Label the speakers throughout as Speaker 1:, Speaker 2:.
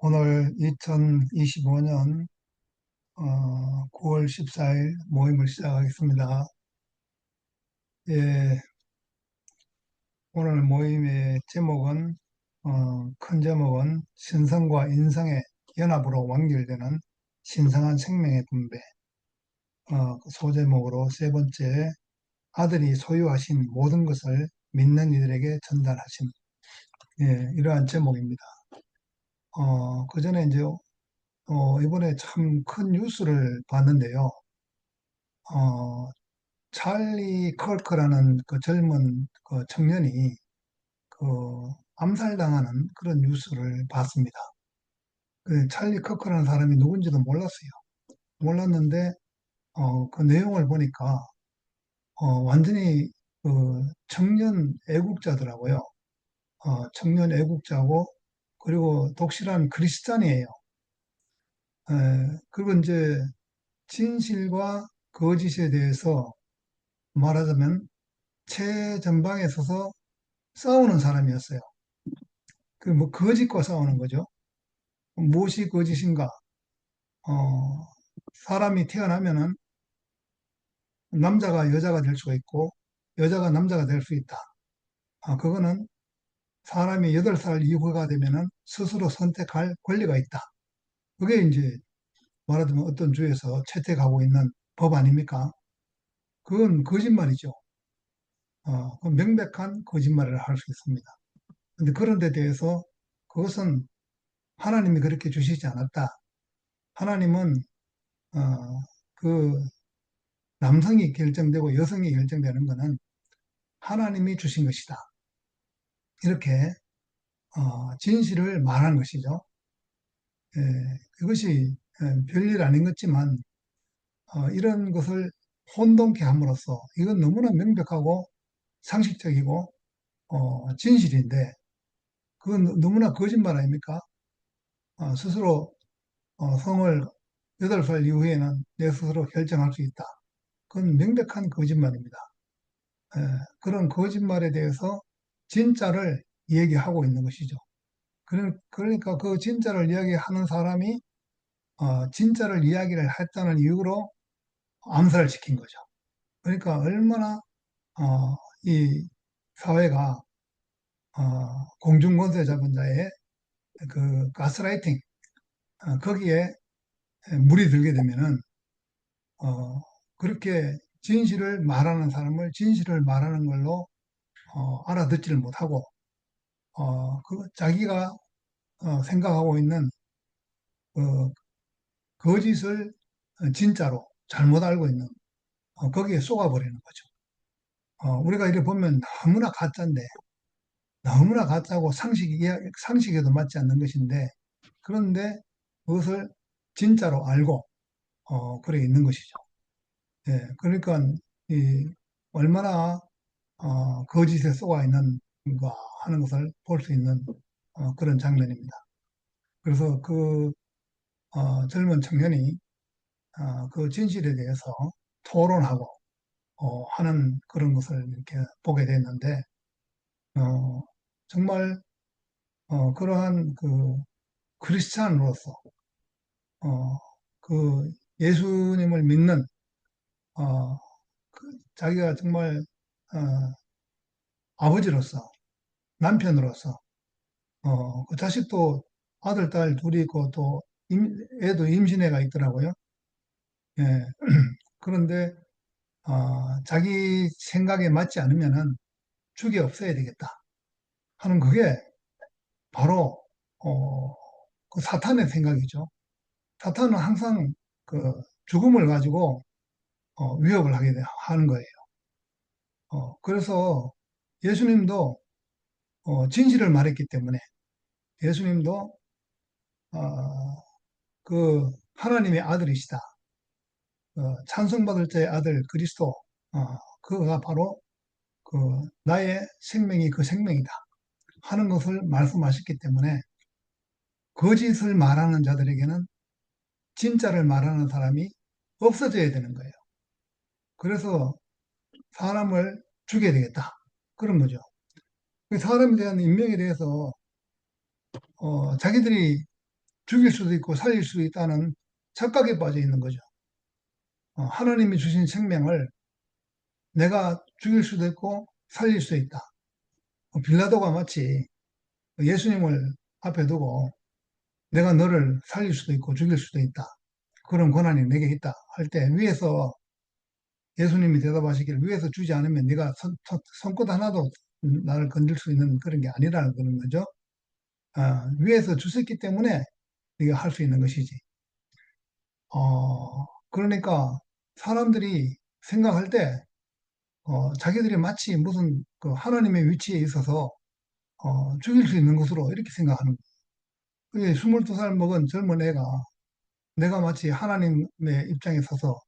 Speaker 1: 오늘 2025년 9월 14일 모임을 시작하겠습니다. 예, 오늘 모임의 제목은 큰 제목은 신성과 인성의 연합으로 완결되는 신성한 생명의 분배. 그 소제목으로 세 번째, 아들이 소유하신 모든 것을 믿는 이들에게 전달하심. 예, 이러한 제목입니다. 그 전에 이제 이번에 참 큰 뉴스를 봤는데요. 어, 찰리 커크라는 그 젊은 그 청년이 그 암살당하는 그런 뉴스를 봤습니다. 그 찰리 커크라는 사람이 누군지도 몰랐어요. 몰랐는데 그 내용을 보니까 완전히 그 청년 애국자더라고요. 청년 애국자고 그리고 독실한 크리스찬이에요. 그리고 이제 진실과 거짓에 대해서 말하자면 최전방에 서서 싸우는 사람이었어요. 그 뭐 거짓과 싸우는 거죠. 무엇이 거짓인가? 어, 사람이 태어나면은 남자가 여자가 될 수가 있고 여자가 남자가 될 수 있다. 그거는 사람이 8살 이후가 되면은 스스로 선택할 권리가 있다. 그게 이제 말하자면 어떤 주에서 채택하고 있는 법 아닙니까? 그건 거짓말이죠. 그건 명백한 거짓말을 할 수 있습니다. 근데 그런 데 대해서 그것은 하나님이 그렇게 주시지 않았다. 하나님은 어, 그 남성이 결정되고 여성이 결정되는 것은 하나님이 주신 것이다. 이렇게 진실을 말한 것이죠. 예, 그것이 별일 아닌 것 같지만 이런 것을 혼동케 함으로써 이건 너무나 명백하고 상식적이고 진실인데 그건 너무나 거짓말 아닙니까? 스스로 성을 8살 이후에는 내 스스로 결정할 수 있다. 그건 명백한 거짓말입니다. 예, 그런 거짓말에 대해서 진짜를 얘기하고 있는 것이죠. 그러니까 그 진짜를 이야기하는 사람이 진짜를 이야기를 했다는 이유로 암살을 시킨 거죠. 그러니까 얼마나 이 사회가 공중권세자본자의 그 가스라이팅 거기에 물이 들게 되면은 어, 그렇게 진실을 말하는 사람을 진실을 말하는 걸로 알아듣지를 못하고 자기가 생각하고 있는 그 거짓을 진짜로 잘못 알고 있는 거기에 쏘아버리는 거죠. 우리가 이렇게 보면 너무나 가짜인데 너무나 가짜고 상식에도 맞지 않는 것인데 그런데 그것을 진짜로 알고 그래 있는 것이죠. 예, 그러니까 이 얼마나 거짓에 쏘아 있는가 하는 것을 볼 수 있는 그런 장면입니다. 그래서 그 젊은 청년이 그 진실에 대해서 토론하고 하는 그런 것을 이렇게 보게 됐는데 어, 정말 그러한 그 크리스찬으로서 어, 그 예수님을 믿는 어, 자기가 정말 아버지로서 남편으로서 그 자식도 아들, 딸 둘이 있고 또 애도 임신해가 있더라고요. 예. 그런데 자기 생각에 맞지 않으면은 죽여 없애야 되겠다 하는 그게 바로 어, 그 사탄의 생각이죠. 사탄은 항상 그 죽음을 가지고 위협을 하는 거예요. 그래서 예수님도 진실을 말했기 때문에 예수님도 어, 그 하나님의 아들이시다. 찬송받을 자의 아들 그리스도 그가 바로 그 나의 생명이 그 생명이다 하는 것을 말씀하셨기 때문에 거짓을 말하는 자들에게는 진짜를 말하는 사람이 없어져야 되는 거예요. 그래서 사람을 죽여야 되겠다. 그런 거죠. 그 사람에 대한 인명에 대해서 자기들이 죽일 수도 있고 살릴 수도 있다는 착각에 빠져 있는 거죠. 하나님이 주신 생명을 내가 죽일 수도 있고 살릴 수도 있다. 빌라도가 마치 예수님을 앞에 두고 내가 너를 살릴 수도 있고 죽일 수도 있다. 그런 권한이 내게 있다. 할 때 위에서 예수님이 대답하시기를 위에서 주지 않으면 네가 손끝 하나도 나를 건들 수 있는 그런 게 아니라는 그런 거죠. 위에서 주셨기 때문에 네가 할 수 있는 것이지. 그러니까 사람들이 생각할 때 자기들이 마치 무슨 그 하나님의 위치에 있어서 죽일 수 있는 것으로 이렇게 생각하는 거예요. 22살 먹은 젊은 애가 내가 마치 하나님의 입장에 서서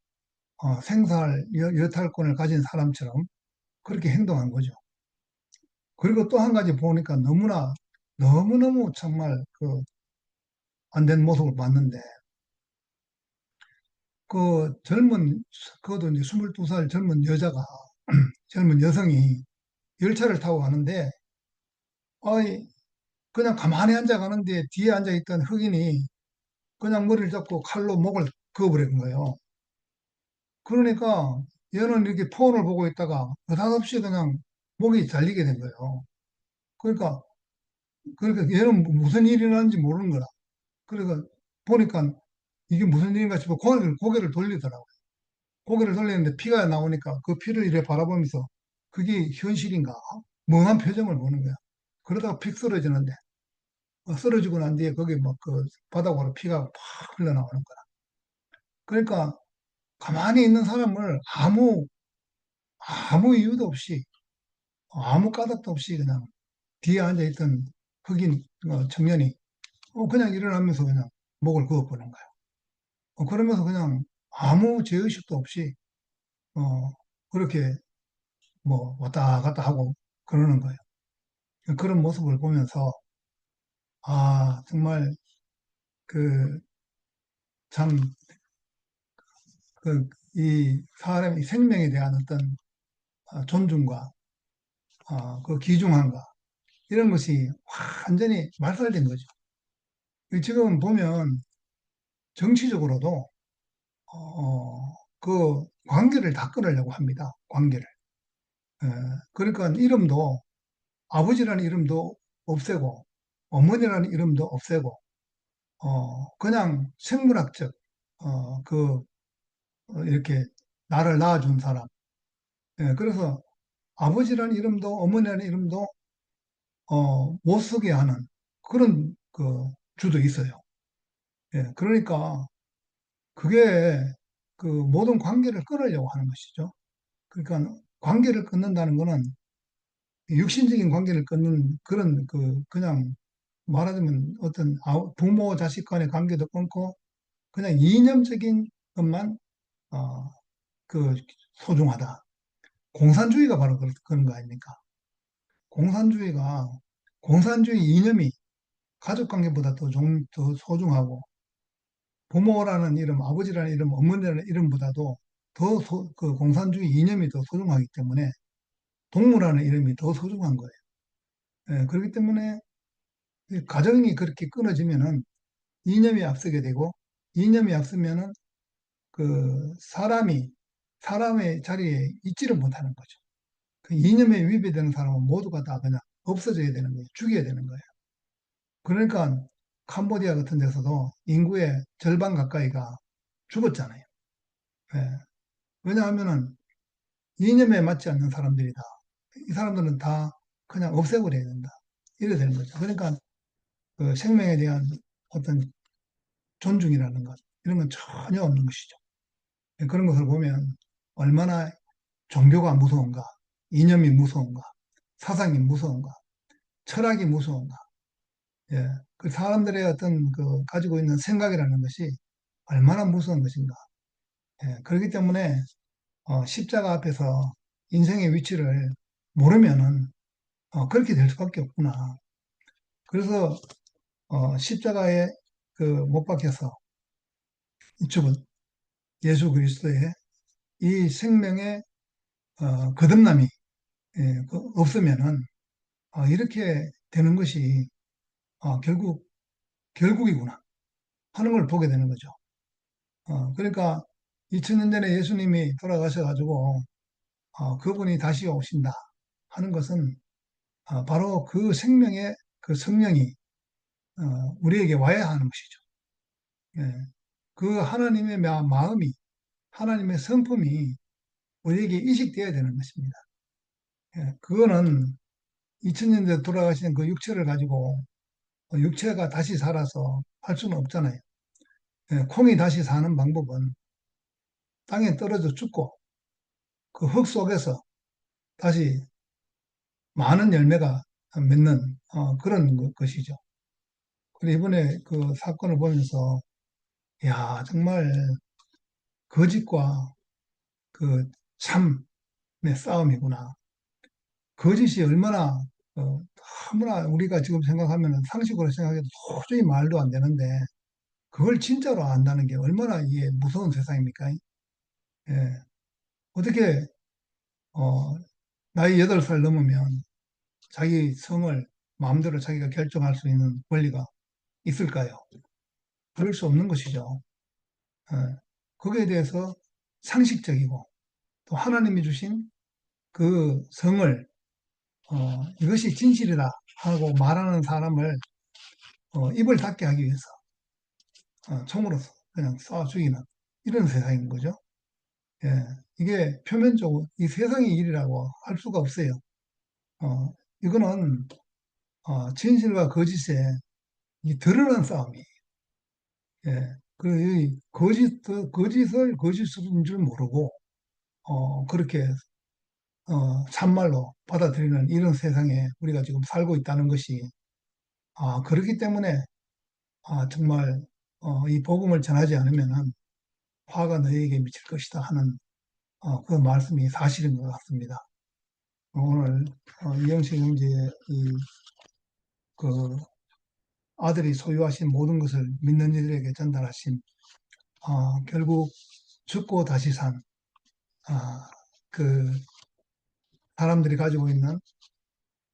Speaker 1: 생사할 여탈권을 가진 사람처럼 그렇게 행동한 거죠. 그리고 또 한 가지 보니까 너무너무 정말 그 안 된 모습을 봤는데 그 그것도 이제 22살 젊은 여자가 젊은 여성이 열차를 타고 가는데 아이 그냥 가만히 앉아 가는데 뒤에 앉아 있던 흑인이 그냥 머리를 잡고 칼로 목을 그어버린 거예요. 그러니까 얘는 이렇게 폰을 보고 있다가 느닷없이 그냥 목이 잘리게 된 거예요. 그러니까 얘는 무슨 일이 나는지 모르는 거라. 그러니까 보니까 이게 무슨 일인가 싶어 고개를 돌리더라고요. 고개를 돌리는데 피가 나오니까 그 피를 이렇게 바라보면서 그게 현실인가? 멍한 표정을 보는 거야. 그러다가 픽 쓰러지는데 쓰러지고 난 뒤에 거기 막 그 바닥으로 피가 팍 흘러나오는 거야. 그러니까 가만히 있는 사람을 아무 이유도 없이 아무 까닭도 없이 그냥 뒤에 앉아있던 흑인 청년이 그냥 일어나면서 그냥 목을 그어버린 거야. 그러면서 그냥 아무 죄의식도 없이 어, 그렇게 뭐 왔다 갔다 하고 그러는 거예요. 그런 모습을 보면서 정말 그 참 그 이 사람의 생명에 대한 어떤 존중과 그 귀중함과 이런 것이 완전히 말살된 거죠. 지금 보면 정치적으로도 그 관계를 다 끊으려고 합니다. 관계를. 예, 그러니까 이름도 아버지라는 이름도 없애고 어머니라는 이름도 없애고 그냥 생물학적 이렇게 나를 낳아준 사람. 예, 그래서 아버지라는 이름도 어머니라는 이름도 못 쓰게 하는 그런 그 주도 있어요. 예, 그러니까 그게 그 모든 관계를 끊으려고 하는 것이죠. 그러니까 관계를 끊는다는 거는 육신적인 관계를 끊는 그런 그냥 말하자면 어떤 부모 자식 간의 관계도 끊고 그냥 이념적인 것만 어, 그 소중하다. 공산주의가 바로 그런 거 아닙니까? 공산주의가 공산주의 이념이 가족 관계보다 더 소중하고 부모라는 이름, 아버지라는 이름, 어머니라는 이름보다도 그 공산주의 이념이 더 소중하기 때문에 동무라는 이름이 더 소중한 거예요. 예, 그렇기 때문에 이 가정이 그렇게 끊어지면은 이념이 앞서게 되고 이념이 앞서면은 그 사람의 자리에 있지를 못하는 거죠. 그 이념에 위배되는 사람은 모두가 다 그냥 없어져야 되는 거예요. 죽여야 되는 거예요. 그러니까 캄보디아 같은 데서도 인구의 절반 가까이가 죽었잖아요. 예. 왜냐하면은 이념에 맞지 않는 사람들이다. 이 사람들은 다 그냥 없애버려야 된다. 이래 되는 거죠. 그러니까 그 생명에 대한 어떤 존중이라는 것, 이런 건 전혀 없는 것이죠. 예, 그런 것을 보면 얼마나 종교가 무서운가, 이념이 무서운가, 사상이 무서운가, 철학이 무서운가. 예, 그 사람들의 어떤 그 가지고 있는 생각이라는 것이 얼마나 무서운 것인가. 예, 그렇기 때문에 십자가 앞에서 인생의 위치를 모르면은 그렇게 될 수밖에 없구나. 그래서 십자가에 그 못 박혀서 죽은 예수 그리스도의 이 생명의 거듭남이 없으면은 이렇게 되는 것이 결국이구나. 하는 걸 보게 되는 거죠. 그러니까 2000년 전에 예수님이 돌아가셔가지고 그분이 다시 오신다 하는 것은 바로 그 생명의 그 성령이 우리에게 와야 하는 것이죠. 예. 그 하나님의 마음이 하나님의 성품이 우리에게 이식되어야 되는 것입니다. 예. 그거는 2000년대 돌아가신 그 육체를 가지고 육체가 다시 살아서 할 수는 없잖아요. 예. 콩이 다시 사는 방법은 땅에 떨어져 죽고 그 흙 속에서 다시 많은 열매가 맺는 그런 것이죠. 그리고 이번에 그 사건을 보면서 야 정말 거짓과 그 참의 싸움이구나. 거짓이 얼마나 너무나 우리가 지금 생각하면 상식으로 생각해도 도저히 말도 안 되는데 그걸 진짜로 안다는 게 얼마나 이게 무서운 세상입니까? 예. 어떻게 어, 나이 8살 넘으면 자기 성을 마음대로 자기가 결정할 수 있는 권리가 있을까요? 그럴 수 없는 것이죠. 예. 거기에 대해서 상식적이고 또 하나님이 주신 그 성을 이것이 진실이다 하고 말하는 사람을 입을 닫게 하기 위해서 총으로 그냥 쏴 죽이는 이런 세상인 거죠. 예, 이게 표면적으로 이 세상의 일이라고 할 수가 없어요. 어, 이거는 진실과 거짓의 이 드러난 싸움이에요. 예, 그이 거짓을 거짓인 줄 모르고 그렇게 참말로 받아들이는 이런 세상에 우리가 지금 살고 있다는 것이 그렇기 때문에 정말 이 복음을 전하지 않으면은 화가 너희에게 미칠 것이다 하는 그 말씀이 사실인 것 같습니다. 오늘 이영식 형제의 그 아들이 소유하신 모든 것을 믿는 이들에게 전달하신 결국 죽고 다시 산 그 사람들이 가지고 있는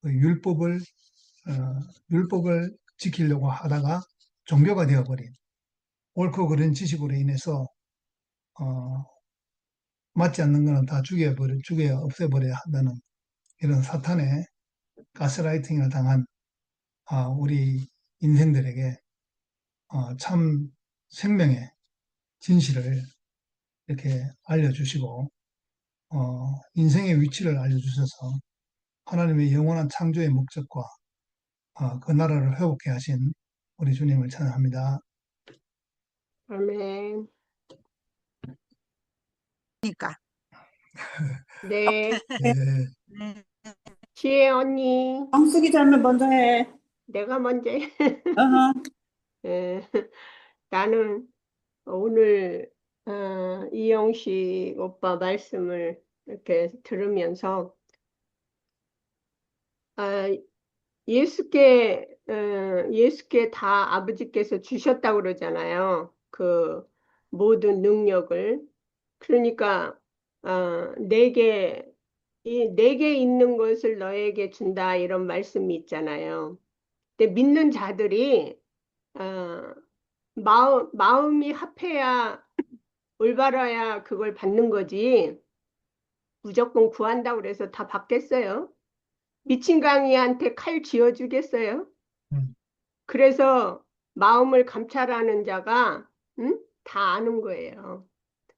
Speaker 1: 그 율법을 지키려고 하다가 종교가 되어버린 옳고 그른 지식으로 인해서 어, 맞지 않는 거는 다 죽여 없애버려야 한다는 이런 사탄의 가스라이팅을 당한 우리 인생들에게 참 생명의 진실을 이렇게 알려주시고 인생의 위치를 알려주셔서 하나님의 영원한 창조의 목적과 그 나라를 회복해 하신 우리 주님을 찬양합니다.
Speaker 2: 아멘.
Speaker 3: 그러니까.
Speaker 2: 네,
Speaker 1: 예,
Speaker 2: 지혜 언니,
Speaker 4: 영숙이 자면 먼저 해.
Speaker 2: 내가 먼저 해.
Speaker 4: 어허.
Speaker 2: 예, 나는 오늘 이영식 오빠 말씀을 이렇게 들으면서 아, 예수께 다 아버지께서 주셨다고 그러잖아요. 그 모든 능력을. 그러니까 내게 있는 것을 너에게 준다 이런 말씀이 있잖아요. 근데 믿는 자들이 어, 마음이 합해야 올바라야 그걸 받는 거지. 무조건 구한다고 그래서 다 받겠어요? 미친 강이한테 칼 쥐어주겠어요?
Speaker 1: 음,
Speaker 2: 그래서 마음을 감찰하는 자가 응? 다 아는 거예요.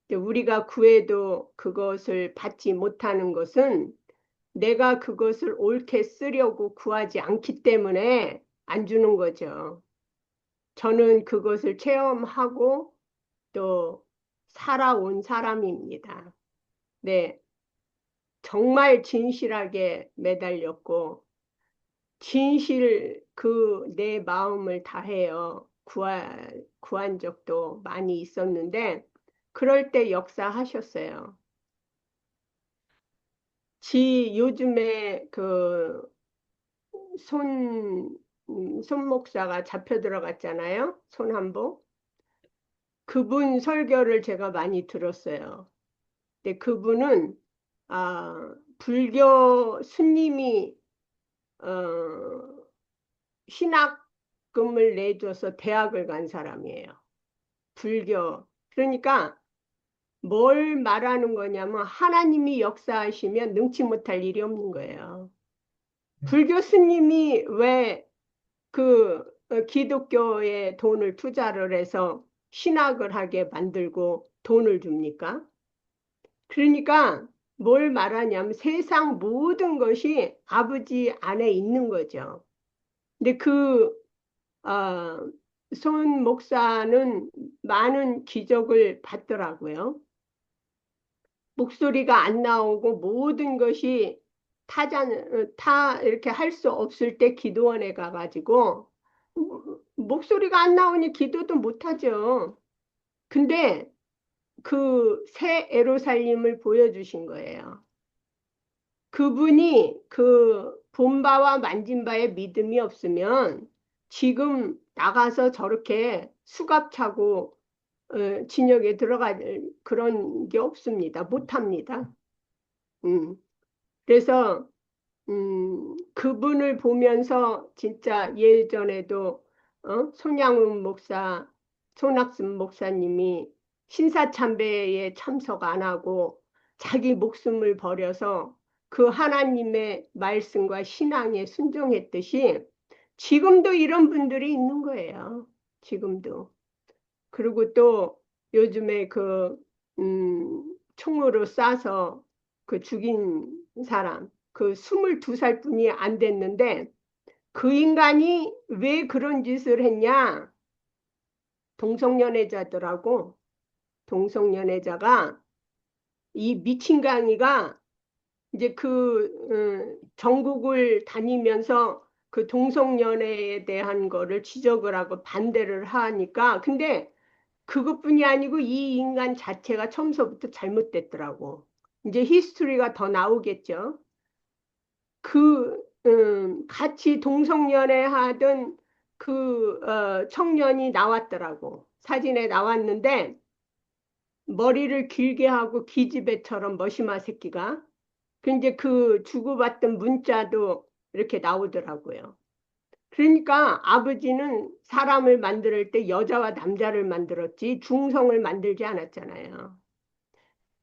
Speaker 2: 근데 우리가 구해도 그것을 받지 못하는 것은 내가 그것을 옳게 쓰려고 구하지 않기 때문에 안 주는 거죠. 저는 그것을 체험하고 또 살아온 사람입니다. 네, 정말 진실하게 매달렸고 진실 내 마음을 다해요. 구한 적도 많이 있었는데 그럴 때 역사하셨어요. 요즘에 손 목사가 잡혀 들어갔잖아요. 손한복. 그분 설교를 제가 많이 들었어요. 근데 그분은 불교 스님이 신학금을 내줘서 대학을 간 사람이에요. 불교. 그러니까 뭘 말하는 거냐면 하나님이 역사하시면 능치 못할 일이 없는 거예요. 불교 스님이 왜 기독교에 돈을 투자를 해서 신학을 하게 만들고 돈을 줍니까? 그러니까 뭘 말하냐면 세상 모든 것이 아버지 안에 있는 거죠. 근데 손 목사는 많은 기적을 받더라고요. 목소리가 안 나오고 모든 것이 타 이렇게 할 수 없을 때 기도원에 가가지고 목소리가 안 나오니 기도도 못 하죠. 근데 그 새 예루살림을 보여주신 거예요. 그분이 그 본바와 만진 바에 믿음이 없으면 지금 나가서 저렇게 수갑 차고 진역에 들어갈 그런 게 없습니다. 못 합니다. 그래서 그분을 보면서 진짜 예전에도 손양훈 목사, 손학순 목사님이 신사참배에 참석 안 하고 자기 목숨을 버려서 그 하나님의 말씀과 신앙에 순종했듯이 지금도 이런 분들이 있는 거예요. 지금도. 그리고 또 요즘에 총으로 쏴서 죽인 사람, 그 22살 뿐이 안 됐는데 그 인간이 왜 그런 짓을 했냐? 동성연애자더라고. 동성연애자가 이 미친 강이가 이제 전국을 다니면서 그 동성연애에 대한 거를 지적을 하고 반대를 하니까 근데 그것뿐이 아니고 이 인간 자체가 처음서부터 잘못됐더라고. 이제 히스토리가 더 나오겠죠. 같이 동성연애 하던 청년이 나왔더라고. 사진에 나왔는데 머리를 길게 하고 기집애처럼 머시마 새끼가. 근데 주고받던 문자도 이렇게 나오더라고요. 그러니까 아버지는 사람을 만들 때 여자와 남자를 만들었지 중성을 만들지 않았잖아요.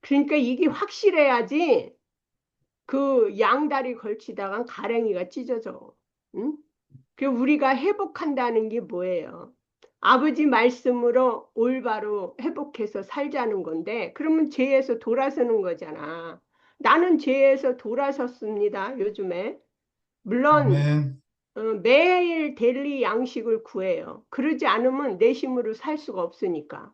Speaker 2: 그러니까 이게 확실해야지 양다리 걸치다가 가랭이가 찢어져. 응? 우리가 회복한다는 게 뭐예요? 아버지 말씀으로 올바로 회복해서 살자는 건데 그러면 죄에서 돌아서는 거잖아. 나는 죄에서 돌아섰습니다. 요즘에. 물론
Speaker 1: 아멘.
Speaker 2: 매일 데일리 양식을 구해요. 그러지 않으면 내 힘으로 살 수가 없으니까.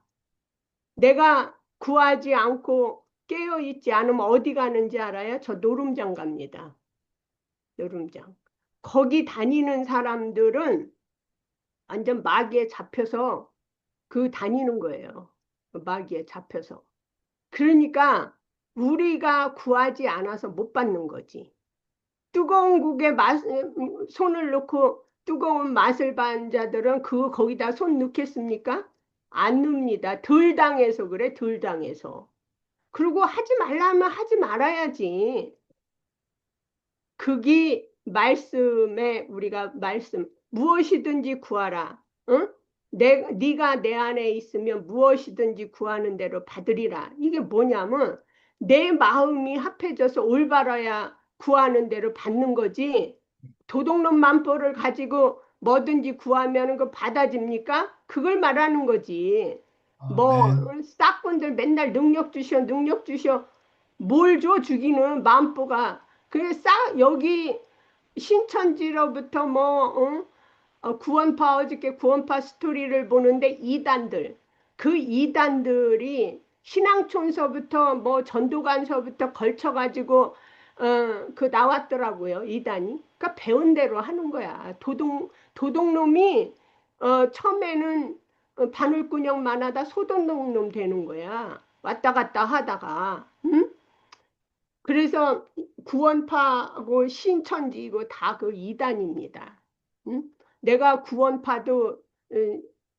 Speaker 2: 내가 구하지 않고 깨어 있지 않으면 어디 가는지 알아요? 저 노름장 갑니다. 노름장. 거기 다니는 사람들은 완전 마귀에 잡혀서 다니는 거예요. 마귀에 잡혀서. 그러니까 우리가 구하지 않아서 못 받는 거지. 뜨거운 국에 손을 넣고 뜨거운 맛을 반 자들은 거기다 손 넣겠습니까? 안 넣습니다. 덜 당해서 그래, 덜 당해서. 그리고 하지 말라면 하지 말아야지. 그게 말씀에 우리가 무엇이든지 구하라. 응? 네가 내 안에 있으면 무엇이든지 구하는 대로 받으리라. 이게 뭐냐면 내 마음이 합해져서 올바라야 구하는 대로 받는 거지. 도둑놈 만보를 가지고 뭐든지 구하면 그 받아집니까? 그걸 말하는 거지. 뭐
Speaker 1: 아멘.
Speaker 2: 싹꾼들 맨날 능력 주셔 능력 주셔 뭘 줘 주기는 만보가 여기 신천지로부터 구원파 어저께 구원파 스토리를 보는데 이단들이 신앙촌서부터 전도관서부터 걸쳐가지고 나왔더라고요. 이단이. 그러니까 배운 대로 하는 거야. 도둑놈이 처음에는 바늘구녕만 하다 소도둑놈 되는 거야. 왔다 갔다 하다가. 응? 그래서 구원파고 신천지고 다 이단입니다. 응? 내가 구원파도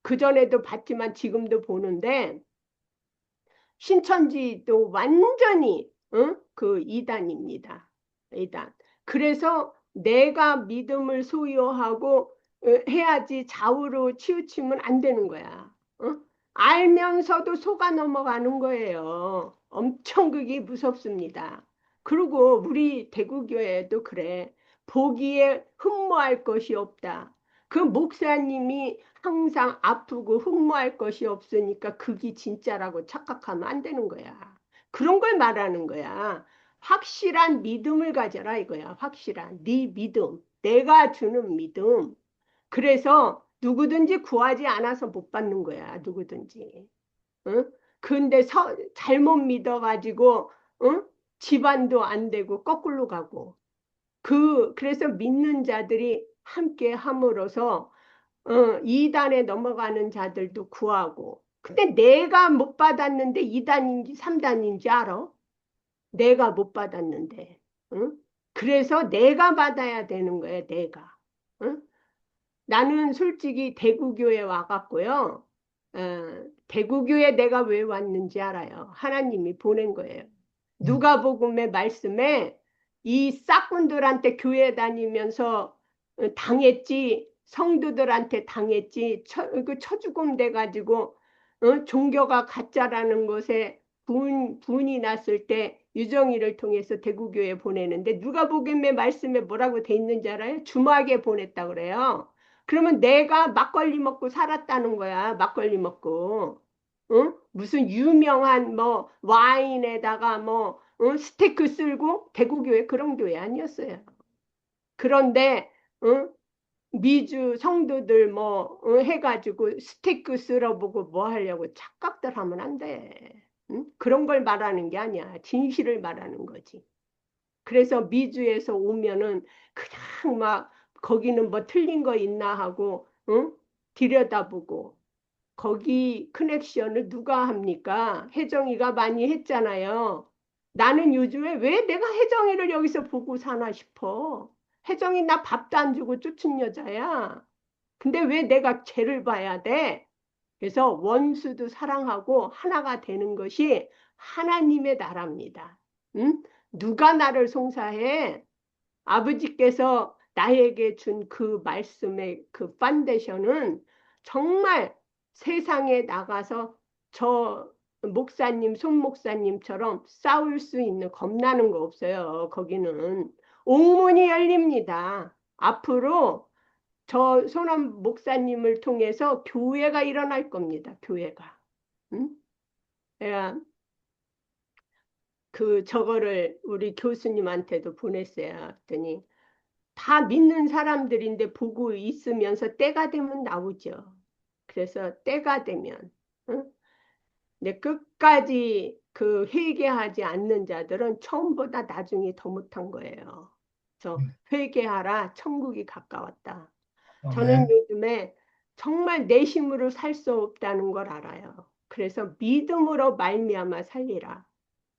Speaker 2: 그전에도 봤지만 지금도 보는데 신천지도 완전히 이단입니다. 이단. 그래서 내가 믿음을 소유하고 해야지 좌우로 치우치면 안 되는 거야. 알면서도 속아 넘어가는 거예요. 엄청 그게 무섭습니다. 그리고 우리 대구교회도 그래. 보기에 흠모할 것이 없다. 그 목사님이 항상 아프고 흠모할 것이 없으니까 그게 진짜라고 착각하면 안 되는 거야. 그런 걸 말하는 거야. 확실한 믿음을 가져라 이거야. 확실한 네 믿음. 내가 주는 믿음. 그래서 누구든지 구하지 않아서 못 받는 거야, 누구든지. 응? 근데 잘못 믿어가지고, 응? 집안도 안 되고, 거꾸로 가고. 그래서 믿는 자들이 함께 함으로써, 이단에 넘어가는 자들도 구하고. 근데 내가 못 받았는데 2단인지 3단인지 알아? 내가 못 받았는데. 응? 그래서 내가 받아야 되는 거야, 내가. 응? 나는 솔직히 대구교회 와갖고요. 대구교회 내가 왜 왔는지 알아요. 하나님이 보낸 거예요.
Speaker 1: 음,
Speaker 2: 누가복음의 말씀에 이 싹군들한테 교회 다니면서 당했지, 성도들한테 당했지, 그 처죽음 돼가지고 종교가 가짜라는 것에 분이 났을 때 유정이를 통해서 대구교회 보내는데 누가복음의 말씀에 뭐라고 돼 있는지 알아요? 주막에 보냈다 그래요. 그러면 내가 막걸리 먹고 살았다는 거야. 막걸리 먹고. 응? 무슨 유명한 뭐 와인에다가 뭐 스테이크 쓸고 대구교회 그런 교회 아니었어요. 그런데 응? 미주 성도들 뭐 해가지고 스테이크 쓸어보고 뭐 하려고 착각들 하면 안 돼. 응? 그런 걸 말하는 게 아니야. 진실을 말하는 거지. 그래서 미주에서 오면은 그냥 막 거기는 뭐 틀린 거 있나 하고 응? 들여다보고 거기 커넥션을 누가 합니까? 혜정이가 많이 했잖아요. 나는 요즘에 왜 내가 혜정이를 여기서 보고 사나 싶어. 혜정이 나 밥도 안 주고 쫓은 여자야. 근데 왜 내가 죄를 봐야 돼? 그래서 원수도 사랑하고 하나가 되는 것이 하나님의 나라입니다. 응? 누가 나를 송사해? 아버지께서 나에게 준 그 말씀의 그 판데이션은 정말 세상에 나가서 저 목사님, 손 목사님처럼 싸울 수 있는 겁나는 거 없어요. 거기는 옥문이 열립니다. 앞으로 저 손원 목사님을 통해서 교회가 일어날 겁니다. 교회가. 응? 내가 그 저거를 우리 교수님한테도 보냈어요. 그랬더니 다 믿는 사람들인데 보고 있으면서 때가 되면 나오죠. 그래서 때가 되면 응? 근데 끝까지 그 회개하지 않는 자들은 처음보다 나중에 더 못한 거예요. 그래서
Speaker 1: 음.
Speaker 2: 회개하라 천국이 가까웠다. 저는
Speaker 1: 아멘,
Speaker 2: 요즘에 정말 내 힘으로 살 수 없다는 걸 알아요. 그래서 믿음으로 말미암아 살리라.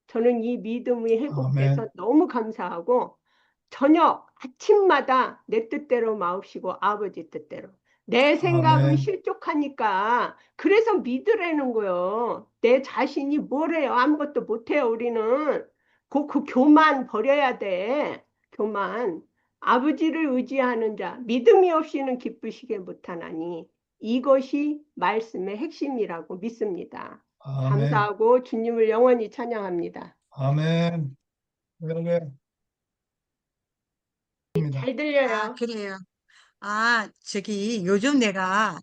Speaker 2: 저는 이 믿음이 회복돼서
Speaker 1: 아멘,
Speaker 2: 너무 감사하고 저녁 아침마다 내 뜻대로 마옵시고 아버지 뜻대로 내 생각은
Speaker 1: 아멘,
Speaker 2: 실족하니까 그래서 믿으라는 거요. 내 자신이 뭐래요? 아무것도 못해요. 우리는 그 교만 버려야 돼. 교만. 아버지를 의지하는 자 믿음이 없이는 기쁘시게 못하나니 이것이 말씀의 핵심이라고 믿습니다.
Speaker 1: 아멘,
Speaker 2: 감사하고 주님을 영원히 찬양합니다.
Speaker 1: 아멘. 그러게 입니다.
Speaker 2: 잘
Speaker 3: 아,
Speaker 2: 들려요.
Speaker 3: 그래요. 아, 저기 요즘 내가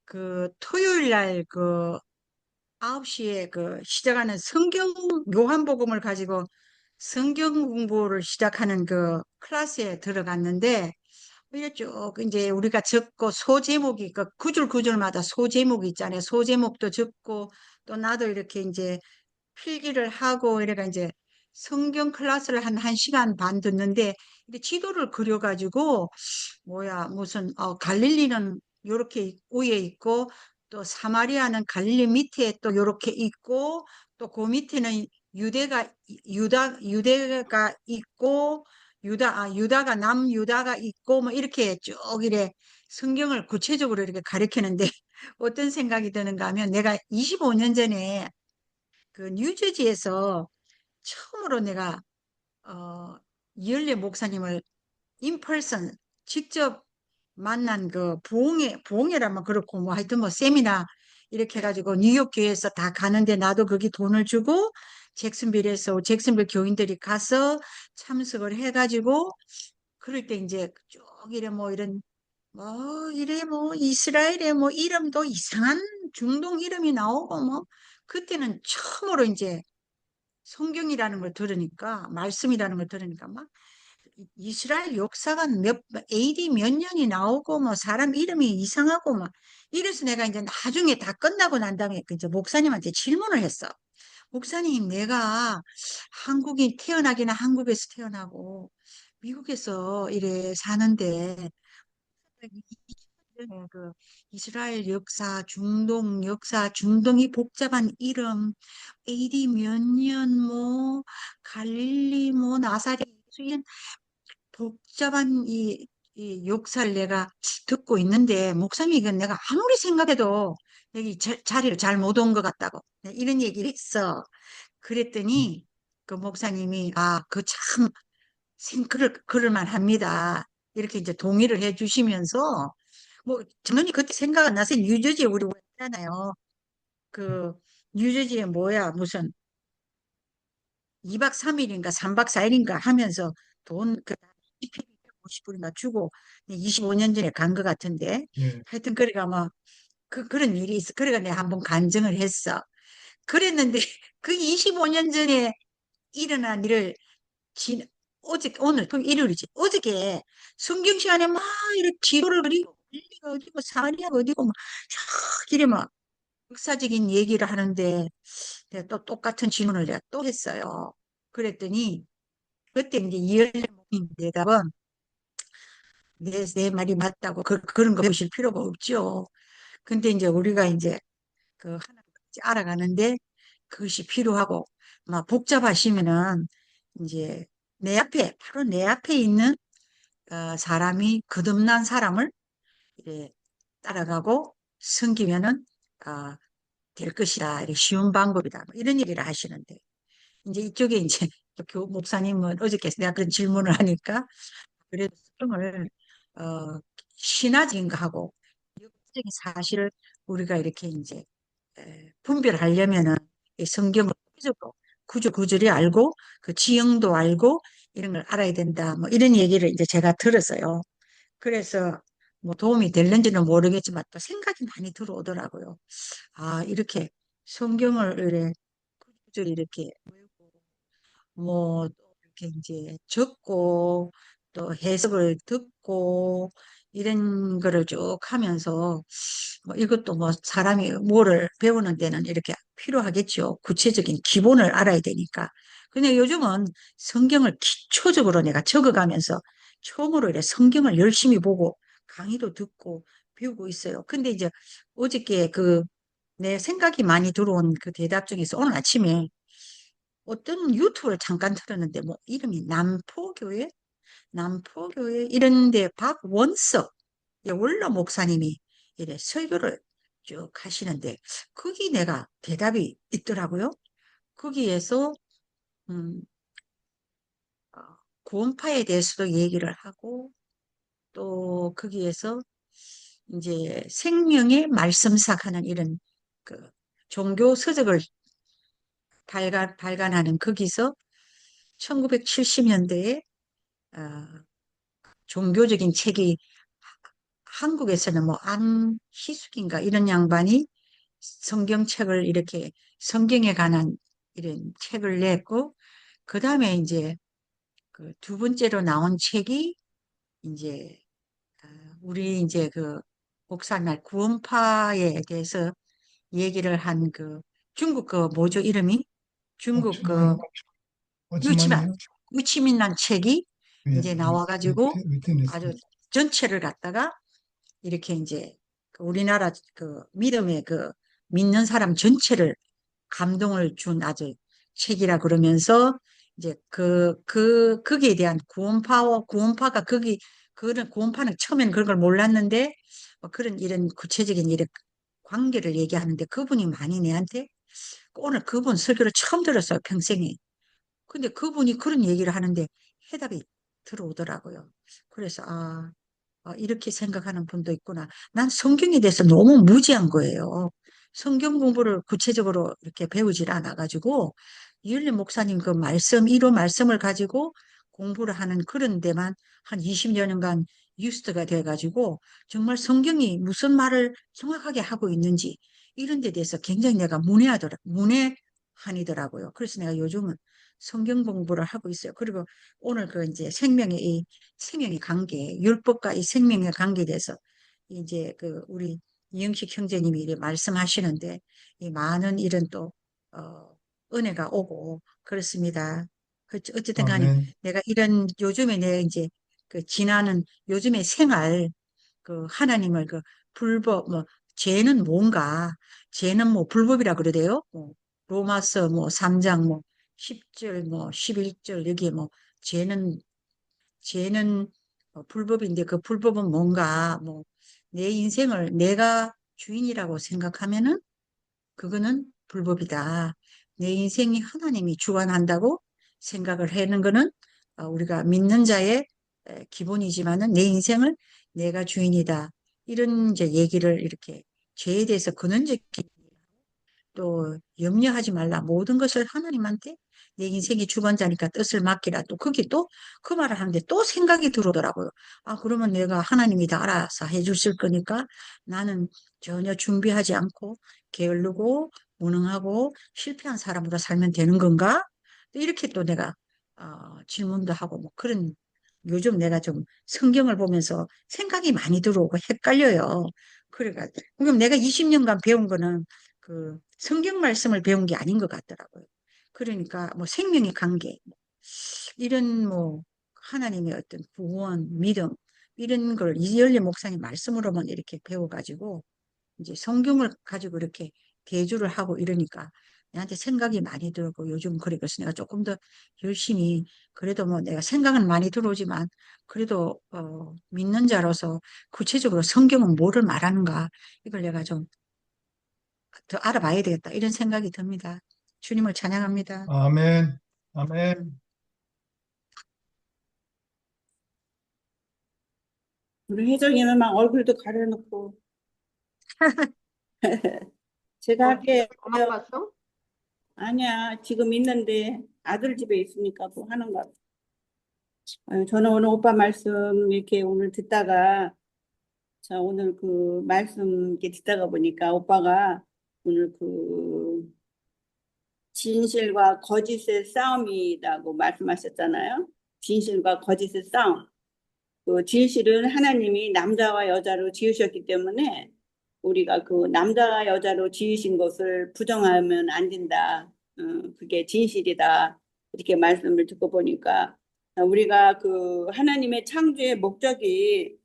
Speaker 3: 그 토요일 날 그 9시에 그 시작하는 성경 요한복음을 가지고 성경 공부를 시작하는 그 클래스에 들어갔는데 이게 쭉 이제 우리가 적고 소제목이 그 구절 구절마다 소제목이 있잖아요. 소제목도 적고 또 나도 이렇게 이제 필기를 하고 이래가 이제 성경 클래스를 한 1시간 반 듣는데 이게 지도를 그려가지고 뭐야 무슨 갈릴리는 요렇게 위에 있고 또 사마리아는 갈릴리 밑에 또 요렇게 있고 또 그 밑에는 유대가 있고 유다가 남유다가 있고 뭐 이렇게 쭉 이래 성경을 구체적으로 이렇게 가리키는데 어떤 생각이 드는가 하면 내가 25년 전에 그 뉴저지에서 처음으로 내가 이ør래 목사님을 인펄슨 직접 만난 그 부흥회라면 그렇고 뭐 하여튼 뭐 세미나 이렇게 해가지고 뉴욕 교회에서 다 가는데 나도 거기 돈을 주고 잭슨빌에서 잭슨빌 교인들이 가서 참석을 해가지고 그럴 때 이제 쭉 이래 뭐 이런 뭐 이래 뭐 이스라엘의 뭐 이름도 이상한 중동 이름이 나오고 뭐 그때는 처음으로 이제 성경이라는 걸 들으니까 말씀이라는 걸 들으니까 막 이스라엘 역사가 AD 몇 년이 나오고 뭐 사람 이름이 이상하고 막 이래서 내가 이제 나중에 다 끝나고 난 다음에 그 이제 목사님한테 질문을 했어. 목사님, 내가 한국인 태어나기는 한국에서 태어나고 미국에서 이래 사는데 그 이스라엘 역사, 중동 역사, 중동이 복잡한 이름, AD 몇 년, 뭐, 갈릴리, 뭐, 나사렛, 이런 복잡한 이 역사를 내가 듣고 있는데, 목사님, 이건 내가 아무리 생각해도 여기 자리를 잘 못 온 것 같다고. 이런 얘기를 했어. 그랬더니 그 목사님이, 아, 그 참, 그럴만 합니다. 이렇게 이제 동의를 해 주시면서, 뭐, 저는 그때 생각 안 나서 뉴저지에 우리 왔잖아요. 그, 뉴저지에 뭐야, 무슨 2박 3일인가 3박 4일인가 하면서 돈, 그, 50불인가 주고 25년 전에 간 것 같은데.
Speaker 1: 예.
Speaker 3: 하여튼, 그래가 뭐, 그런 일이 있어. 그래가 내가 한번 간증을 했어. 그랬는데, 그 25년 전에 일어난 일을 지, 오늘, 그 일요일이지. 어저께 성경 시간에 막 이렇게 기도를 그리고, 엘리가 어디고, 사마리아가 어디고, 막, 쫙 이래 막, 역사적인 얘기를 하는데, 내가 또 똑같은 질문을 내가 또 했어요. 그랬더니, 그때 이제 이열의 목님 대답은, 내 말이 맞다고, 그런 거 보실 필요가 없죠. 근데 이제 우리가 이제, 하나 알아가는데, 그것이 필요하고, 막 복잡하시면은, 이제, 바로 내 앞에 있는 사람이 거듭난 사람을 이렇게 따라가고 섬기면은 어, 될 것이다. 이렇게 쉬운 방법이다. 뭐 이런 얘기를 하시는데 이제 이쪽에 이제 또 목사님은 어저께 내가 그런 질문을 하니까 그래도 성경을 어, 신화적인 거하고 역사적인 사실을 우리가 이렇게 이제 분별하려면은 이 성경을 구절구절이 알고 그 지형도 알고 이런 걸 알아야 된다. 뭐 이런 얘기를 이제 제가 들었어요. 그래서 뭐 도움이 될는지는 모르겠지만 또 생각이 많이 들어오더라고요. 아, 이렇게 성경을 구절구절 이렇게 뭐, 또 이렇게 이제 적고, 또 해석을 듣고, 이런 거를 쭉 하면서, 뭐 이것도 뭐 사람이 뭐를 배우는 데는 이렇게 필요하겠죠. 구체적인 기본을 알아야 되니까. 근데 요즘은 성경을 기초적으로 내가 적어가면서 처음으로 이래 성경을 열심히 보고 강의도 듣고 배우고 있어요. 근데 이제 어저께 내 생각이 많이 들어온 그 대답 중에서 오늘 아침에 어떤 유튜브를 잠깐 틀었는데 뭐 이름이 남포교회 이런데 박원석 원로 목사님이 이래 설교를 쭉 하시는데 거기 내가 대답이 있더라고요. 거기에서 음, 어, 구원파에 대해서도 얘기를 하고 또 거기에서 이제 생명의 말씀삭 하는 이런 그 종교 서적을 발간하는 거기서 1970년대에 종교적인 책이 한국에서는 뭐 안희숙인가 이런 양반이 성경책을 이렇게 성경에 관한 이런 책을 냈고 그 다음에 이제 그 두 번째로 나온 책이 이제 우리 이제 그 목사날 구원파에 대해서 얘기를 한 중국 뭐죠 이름이 중국
Speaker 1: 어치만,
Speaker 3: 유치만
Speaker 1: 어치만이요?
Speaker 3: 유치민란 책이
Speaker 1: 예,
Speaker 3: 이제 나와가지고
Speaker 1: 위트니스.
Speaker 3: 아주 전체를 갖다가 이렇게 이제 우리나라 믿음의 믿는 사람 전체를 감동을 준 아주 책이라 그러면서 이제 거기에 대한 구원파가 그런 구원파는 처음에는 그런 걸 몰랐는데 뭐 그런 이런 구체적인 이런 관계를 얘기하는데 그분이 많이 내한테 오늘 그분 설교를 처음 들었어요, 평생에. 근데 그분이 그런 얘기를 하는데 해답이 들어오더라고요. 그래서 이렇게 생각하는 분도 있구나. 난 성경에 대해서 너무 무지한 거예요. 성경 공부를 구체적으로 이렇게 배우질 않아가지고 이율리 목사님 그 말씀, 1호 말씀을 가지고 공부를 하는 그런 데만 한 20여 년간 유스트가 돼가지고 정말 성경이 무슨 말을 정확하게 하고 있는지 이런 데 대해서 굉장히 내가 문외한이더라고요. 그래서 내가 요즘은 성경 공부를 하고 있어요. 그리고 오늘 그 이제 생명의 관계, 율법과 이 생명의 관계에 대해서 이제 그 우리 이영식 형제님이 이렇게 말씀하시는데 이 많은 이런 또 은혜가 오고 그렇습니다. 어쨌든 간에
Speaker 1: 아멘.
Speaker 3: 내가 이런 요즘에 내 이제 그 지나는 요즘의 생활 그 하나님을 그 불법 뭐 죄는 뭔가 죄는 뭐 불법이라 그러대요. 뭐 로마서 뭐 3장 뭐 10절 뭐 11절 여기에 뭐 죄는 불법인데 그 불법은 뭔가 뭐 내 인생을 내가 주인이라고 생각하면은 그거는 불법이다. 내 인생이 하나님이 주관한다고 생각을 하는 거는 우리가 믿는 자의 기본이지만은 내 인생을 내가 주인이다. 이런 이제 얘기를 이렇게 죄에 대해서 근원적인 또 염려하지 말라. 모든 것을 하나님한테 내 인생의 주관자니까 뜻을 맡기라. 또 그게 또 그 말을 하는데 또 생각이 들어오더라고요. 아, 그러면 내가 하나님이 다 알아서 해주실 거니까 나는 전혀 준비하지 않고 게으르고 무능하고 실패한 사람으로 살면 되는 건가? 또 이렇게 또 내가 질문도 하고 뭐 그런 요즘 내가 좀 성경을 보면서 생각이 많이 들어오고 헷갈려요. 그래가 그럼 내가 20년간 배운 거는 그 성경 말씀을 배운 게 아닌 것 같더라고요. 그러니까 뭐 생명의 관계, 이런 뭐 하나님의 어떤 구원, 믿음, 이런 걸 이열리 목사님 말씀으로만 이렇게 배워가지고 이제 성경을 가지고 이렇게 대주를 하고 이러니까 내한테 생각이 많이 들고 요즘 그래 그래서 내가 조금 더 열심히 그래도 뭐 내가 생각은 많이 들어오지만 그래도 믿는 자로서 구체적으로 성경은 뭐를 말하는가 이걸 내가 좀 더 알아봐야 되겠다. 이런 생각이 듭니다. 주님을 찬양합니다.
Speaker 1: 아멘. 아멘.
Speaker 4: 우리 혜정이는 막 얼굴도 가려놓고. 제가 할게요.
Speaker 2: 도망 갔어?
Speaker 4: 아니야, 지금 있는데 아들 집에 있으니까 뭐 하는 거. 저는 오늘 오빠 말씀 이렇게 오늘 듣다가, 자, 오늘 그 말씀 이렇게 듣다가 보니까 오빠가 오늘 그 진실과 거짓의 싸움이라고 말씀하셨잖아요. 진실과 거짓의 싸움. 그 진실은 하나님이 남자와 여자로 지으셨기 때문에 우리가 그 남자와 여자로 지으신 것을 부정하면 안 된다. 그게 진실이다. 이렇게 말씀을 듣고 보니까 우리가 그 하나님의 창조의 목적이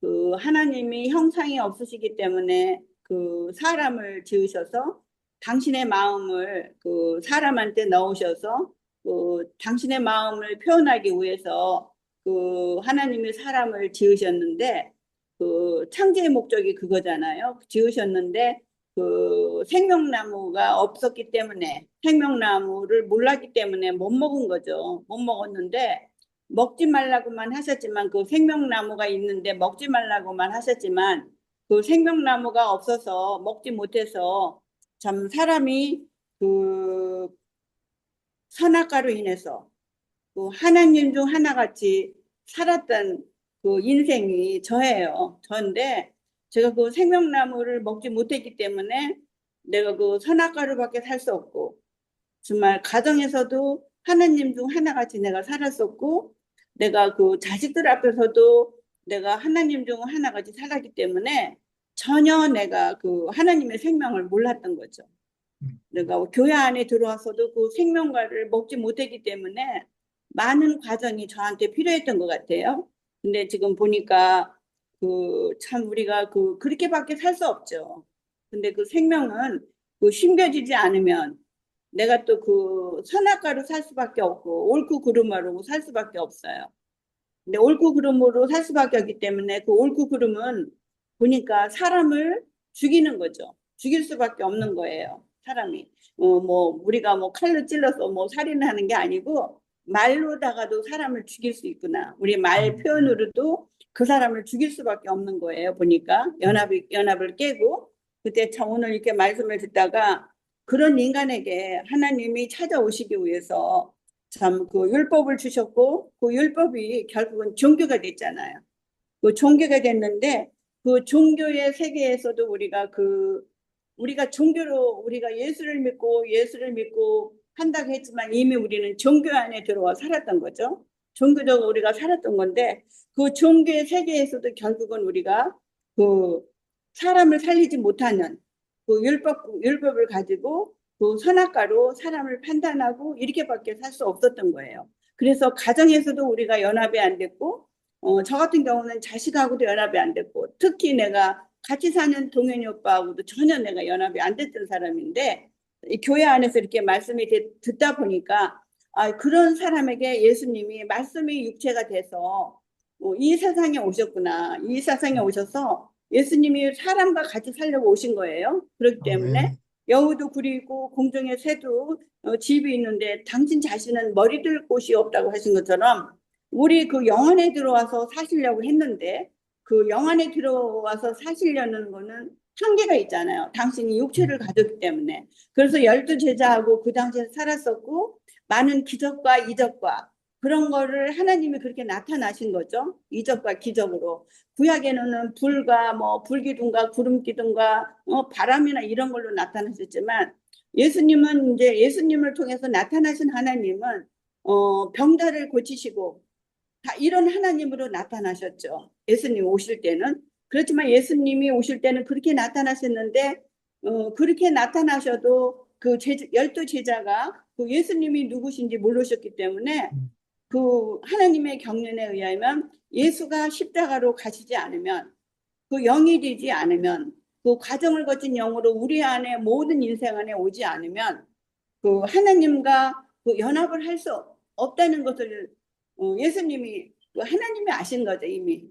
Speaker 4: 그 하나님이 형상이 없으시기 때문에 그 사람을 지으셔서 당신의 마음을 그 사람한테 넣으셔서 그 당신의 마음을 표현하기 위해서 그 하나님이 사람을 지으셨는데 그 창조의 목적이 그거잖아요. 지으셨는데 그 생명나무가 없었기 때문에 생명나무를 몰랐기 때문에 못 먹은 거죠. 못 먹었는데 먹지 말라고만 하셨지만 그 생명나무가 있는데 먹지 말라고만 하셨지만 그 생명나무가 없어서 먹지 못해서 참 사람이 그 선악과로 인해서 그 하나님 중 하나같이 살았던 그 인생이 저예요. 저인데 제가 그 생명나무를 먹지 못했기 때문에 내가 그 선악과로밖에 살 수 없고 정말 가정에서도 하나님 중 하나같이 내가 살았었고 내가 그 자식들 앞에서도 내가 하나님 중 하나같이 살았기 때문에 전혀 내가 그 하나님의 생명을 몰랐던 거죠. 내가 교회 안에 들어와서도 그 생명과를 먹지 못했기 때문에 많은 과정이 저한테 필요했던 것 같아요. 근데 지금 보니까 그 참 우리가 그 그렇게밖에 살 수 없죠. 근데 그 생명은 그 심겨지지 않으면 내가 또 그 선악과로 살 수밖에 없고 옳고 그름으로 살 수밖에 없어요. 근데 옳고 그름으로 살 수밖에 없기 때문에 그 옳고 그름은 보니까 사람을 죽이는 거죠. 죽일 수밖에 없는 거예요. 사람이. 뭐 우리가 뭐 칼로 찔러서 뭐 살인하는 게 아니고 말로다가도 사람을 죽일 수 있구나. 우리 말 표현으로도 그 사람을 죽일 수밖에 없는 거예요. 보니까 연합을 깨고 그때 참 오늘 이렇게 말씀을 듣다가 그런 인간에게 하나님이 찾아오시기 위해서 참 그 율법을 주셨고 그 율법이 결국은 종교가 됐잖아요. 그 종교가 됐는데 그 종교의 세계에서도 우리가 종교로 우리가 예수를 믿고 한다고 했지만 이미 우리는 종교 안에 들어와 살았던 거죠. 종교적으로 우리가 살았던 건데 그 종교의 세계에서도 결국은 우리가 그 사람을 살리지 못하는 그 율법을 가지고 그 선악과로 사람을 판단하고 이렇게밖에 살 수 없었던 거예요. 그래서 가정에서도 우리가 연합이 안 됐고 저 같은 경우는 자식하고도 연합이 안 됐고 특히 내가 같이 사는 동현이 오빠하고도 전혀 내가 연합이 안 됐던 사람인데 이 교회 안에서 이렇게 말씀이 듣다 보니까 그런 사람에게 예수님이 말씀이 육체가 돼서 이 세상에 오셨구나. 이 세상에 오셔서 예수님이 사람과 같이 살려고 오신 거예요. 그렇기 때문에
Speaker 1: 아멘.
Speaker 4: 여우도 굴이 있고 공중의 새도 집이 있는데 당신 자신은 머리 들 곳이 없다고 하신 것처럼 우리 그 영 안에 들어와서 사시려고 했는데 그 영 안에 들어와서 사시려는 거는 한계가 있잖아요. 당신이 육체를 가졌기 때문에. 그래서 12제자하고 그 당시에 살았었고 많은 기적과 이적과 그런 거를 하나님이 그렇게 나타나신 거죠. 이적과 기적으로. 구약에는 불과 뭐 불기둥과 구름기둥과 바람이나 이런 걸로 나타나셨지만 예수님은 이제 예수님을 통해서 나타나신 하나님은 병자를 고치시고 다 이런 하나님으로 나타나셨죠. 예수님 오실 때는. 그렇지만 예수님이 오실 때는 그렇게 나타나셨는데 그렇게 나타나셔도 그 12제자가 그 예수님이 누구신지 모르셨기 때문에 그 하나님의 경륜에 의하면 예수가 십자가로 가시지 않으면 그 영이 되지 않으면 그 과정을 거친 영으로 우리 안에 모든 인생 안에 오지 않으면 그 하나님과 그 연합을 할 수 없다는 것을 예수님이 하나님이 아신 거죠. 이미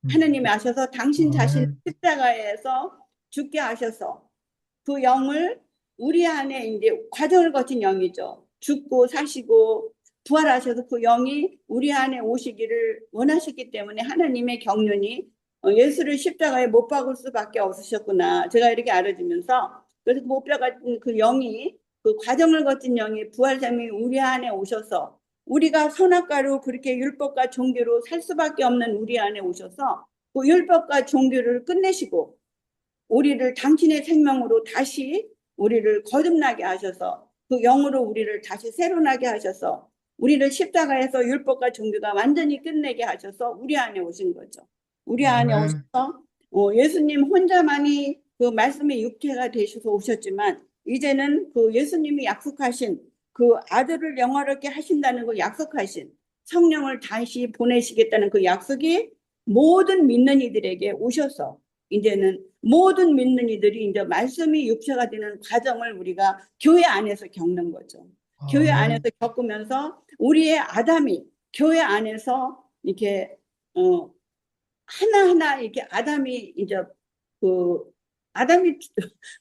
Speaker 4: 하나님이 아셔서 당신 자신
Speaker 1: 아멘.
Speaker 4: 십자가에서 죽게 하셔서 그 영을 우리 안에 이제 과정을 거친 영이죠. 죽고 사시고 부활하셔서 그 영이 우리 안에 오시기를 원하셨기 때문에 하나님의 경륜이 예수를 십자가에 못 박을 수밖에 없으셨구나. 제가 이렇게 알아지면서 그래서 못 박은 그 영이 그 과정을 거친 영이 부활생이 우리 안에 오셔서 우리가 선악과로 그렇게 율법과 종교로 살 수밖에 없는 우리 안에 오셔서 그 율법과 종교를 끝내시고 우리를 당신의 생명으로 다시 우리를 거듭나게 하셔서 그 영으로 우리를 다시 새로나게 하셔서 우리를 십자가에서 율법과 종교가 완전히 끝내게 하셔서 우리 안에 오신 거죠. 우리 안에
Speaker 1: 아멘.
Speaker 4: 오셔서 예수님 혼자만이 그 말씀의 육체가 되셔서 오셨지만 이제는 그 예수님이 약속하신 그 아들을 영화롭게 하신다는 그 약속하신 성령을 다시 보내시겠다는 그 약속이 모든 믿는 이들에게 오셔서 이제는 모든 믿는 이들이 이제 말씀이 육체가 되는 과정을 우리가 교회 안에서 겪는 거죠. 교회 안에서
Speaker 1: 아멘.
Speaker 4: 겪으면서 우리의 아담이 교회 안에서 이렇게 하나하나 이렇게 아담이 이제 그 아담이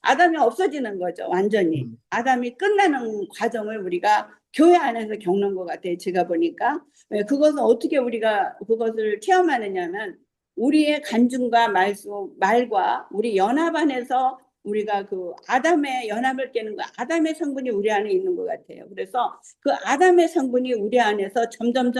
Speaker 4: 아담이 없어지는 거죠. 완전히 아담이 끝나는 과정을 우리가 교회 안에서 겪는 것 같아요. 제가 보니까 그것은 어떻게 우리가 그것을 체험하느냐면 우리의 간증과 말과 우리 연합 안에서 우리가 그 아담의 연합을 깨는 거 아담의 성분이 우리 안에 있는 것 같아요. 그래서 그 아담의 성분이 우리 안에서 점점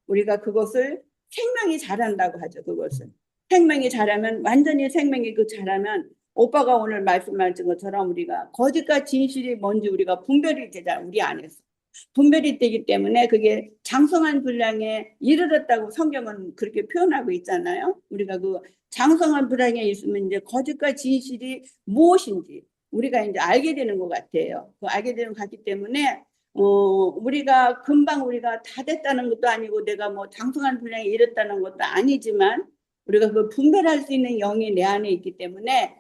Speaker 4: 우리가 그것을 생명이 자란다고 하죠. 그것을 생명이 자라면 완전히 생명이 그 자라면 오빠가 오늘 말씀하신 것처럼 우리가 거짓과 진실이 뭔지 우리가 분별이 되잖아. 우리 안에서 분별이 되기 때문에 그게 장성한 분량에 이르렀다고 성경은 그렇게 표현하고 있잖아요. 우리가 그 장성한 분량에 있으면 이제 거짓과 진실이 무엇인지 우리가 이제 알게 되는 것 같아요. 그 알게 되는 것 같기 때문에 우리가 금방 우리가 다 됐다는 것도 아니고 내가 뭐 장성한 분량에 이르렀다는 것도 아니지만 우리가 그 분별할 수 있는 영이 내 안에 있기 때문에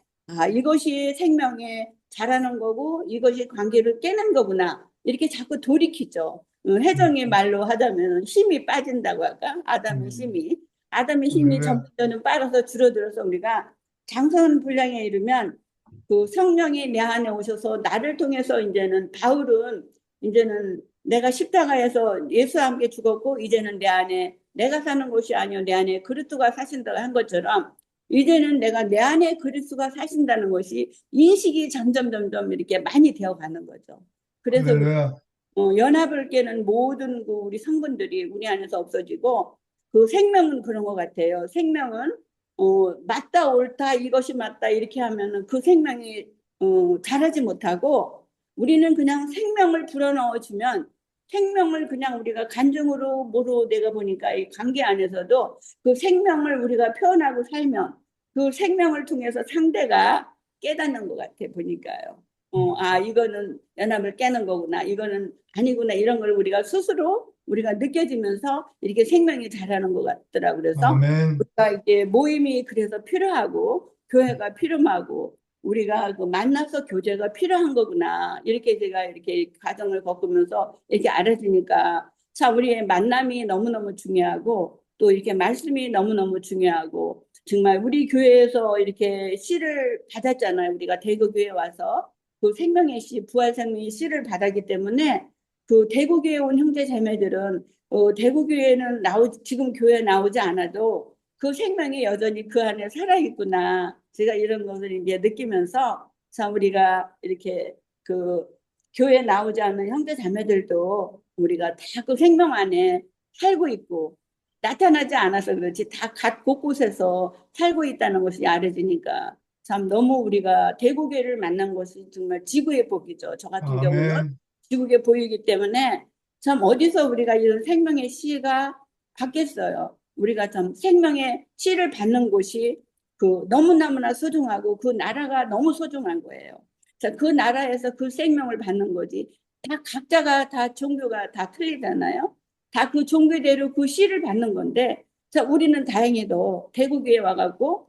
Speaker 4: 이것이 생명에 자라는 거고 이것이 관계를 깨는 거구나. 이렇게 자꾸 돌이키죠. 혜정이 말로 하자면 힘이 빠진다고 할까? 아담의 힘이
Speaker 1: 아멘.
Speaker 4: 점점 빠져서 줄어들어서 우리가 장성한 분량에 이르면 그 성령이 내 안에 오셔서 나를 통해서 이제는 바울은 이제는 내가 십자가에서 예수와 함께 죽었고 이제는 내 안에 내가 사는 곳이 아니요 내 안에 그리스도가 사신다고 한 것처럼 이제는 내가 내 안에 그리스도가 사신다는 것이 인식이 점점 이렇게 많이 되어 가는 거죠. 그래서
Speaker 1: 할렐루야.
Speaker 4: 연합을 깨는 모든 그 우리 성분들이 우리 안에서 없어지고 그 생명은 그런 것 같아요. 생명은 맞다 옳다 이것이 맞다 이렇게 하면은 그 생명이 자라지 못하고 우리는 그냥 생명을 불어넣어 주면 생명을 그냥 우리가 간증으로 뭐로 내가 보니까 이 관계 안에서도 그 생명을 우리가 표현하고 살면 그 생명을 통해서 상대가 깨닫는 것 같아 보니까요. 이거는 연합을 깨는 거구나. 이거는 아니구나. 이런 걸 우리가 스스로 우리가 느껴지면서 이렇게 생명이 자라는 것 같더라고요. 그래서
Speaker 1: 아멘.
Speaker 4: 우리가 이제 모임이 그래서 필요하고 교회가 필요하고 우리가 그 만나서 교제가 필요한 거구나. 이렇게 제가 이렇게 과정을 겪으면서 이렇게 알아지니까 참 우리의 만남이 너무너무 중요하고 또 이렇게 말씀이 너무너무 중요하고 정말 우리 교회에서 이렇게 씨를 받았잖아요. 우리가 대구교회 와서 그 생명의 씨, 부활 생명의 씨를 받았기 때문에 그 대구교회 온 형제 자매들은 대구교회는 지금 교회 나오지 않아도 그 생명이 여전히 그 안에 살아있구나. 제가 이런 것을 이제 느끼면서 참 우리가 이렇게 그 교회 나오지 않는 형제 자매들도 우리가 다 그 생명 안에 살고 있고 나타나지 않아서 그렇지 다 각 곳곳에서 살고 있다는 것이 알아지니까 참 너무 우리가 대구교회를 만난 것이 정말 지구의 복이죠. 저 같은 경우는
Speaker 1: 아멘.
Speaker 4: 지구에 보이기 때문에 참 어디서 우리가 이런 생명의 씨가 받겠어요. 우리가 참 생명의 씨를 받는 곳이 그 너무너무나 소중하고 그 나라가 너무 소중한 거예요. 자, 그 나라에서 그 생명을 받는 거지. 다 각자가 다 종교가 다 틀리잖아요. 다 그 종교대로 그 씨를 받는 건데, 자, 우리는 다행히도 대구교회 와갖고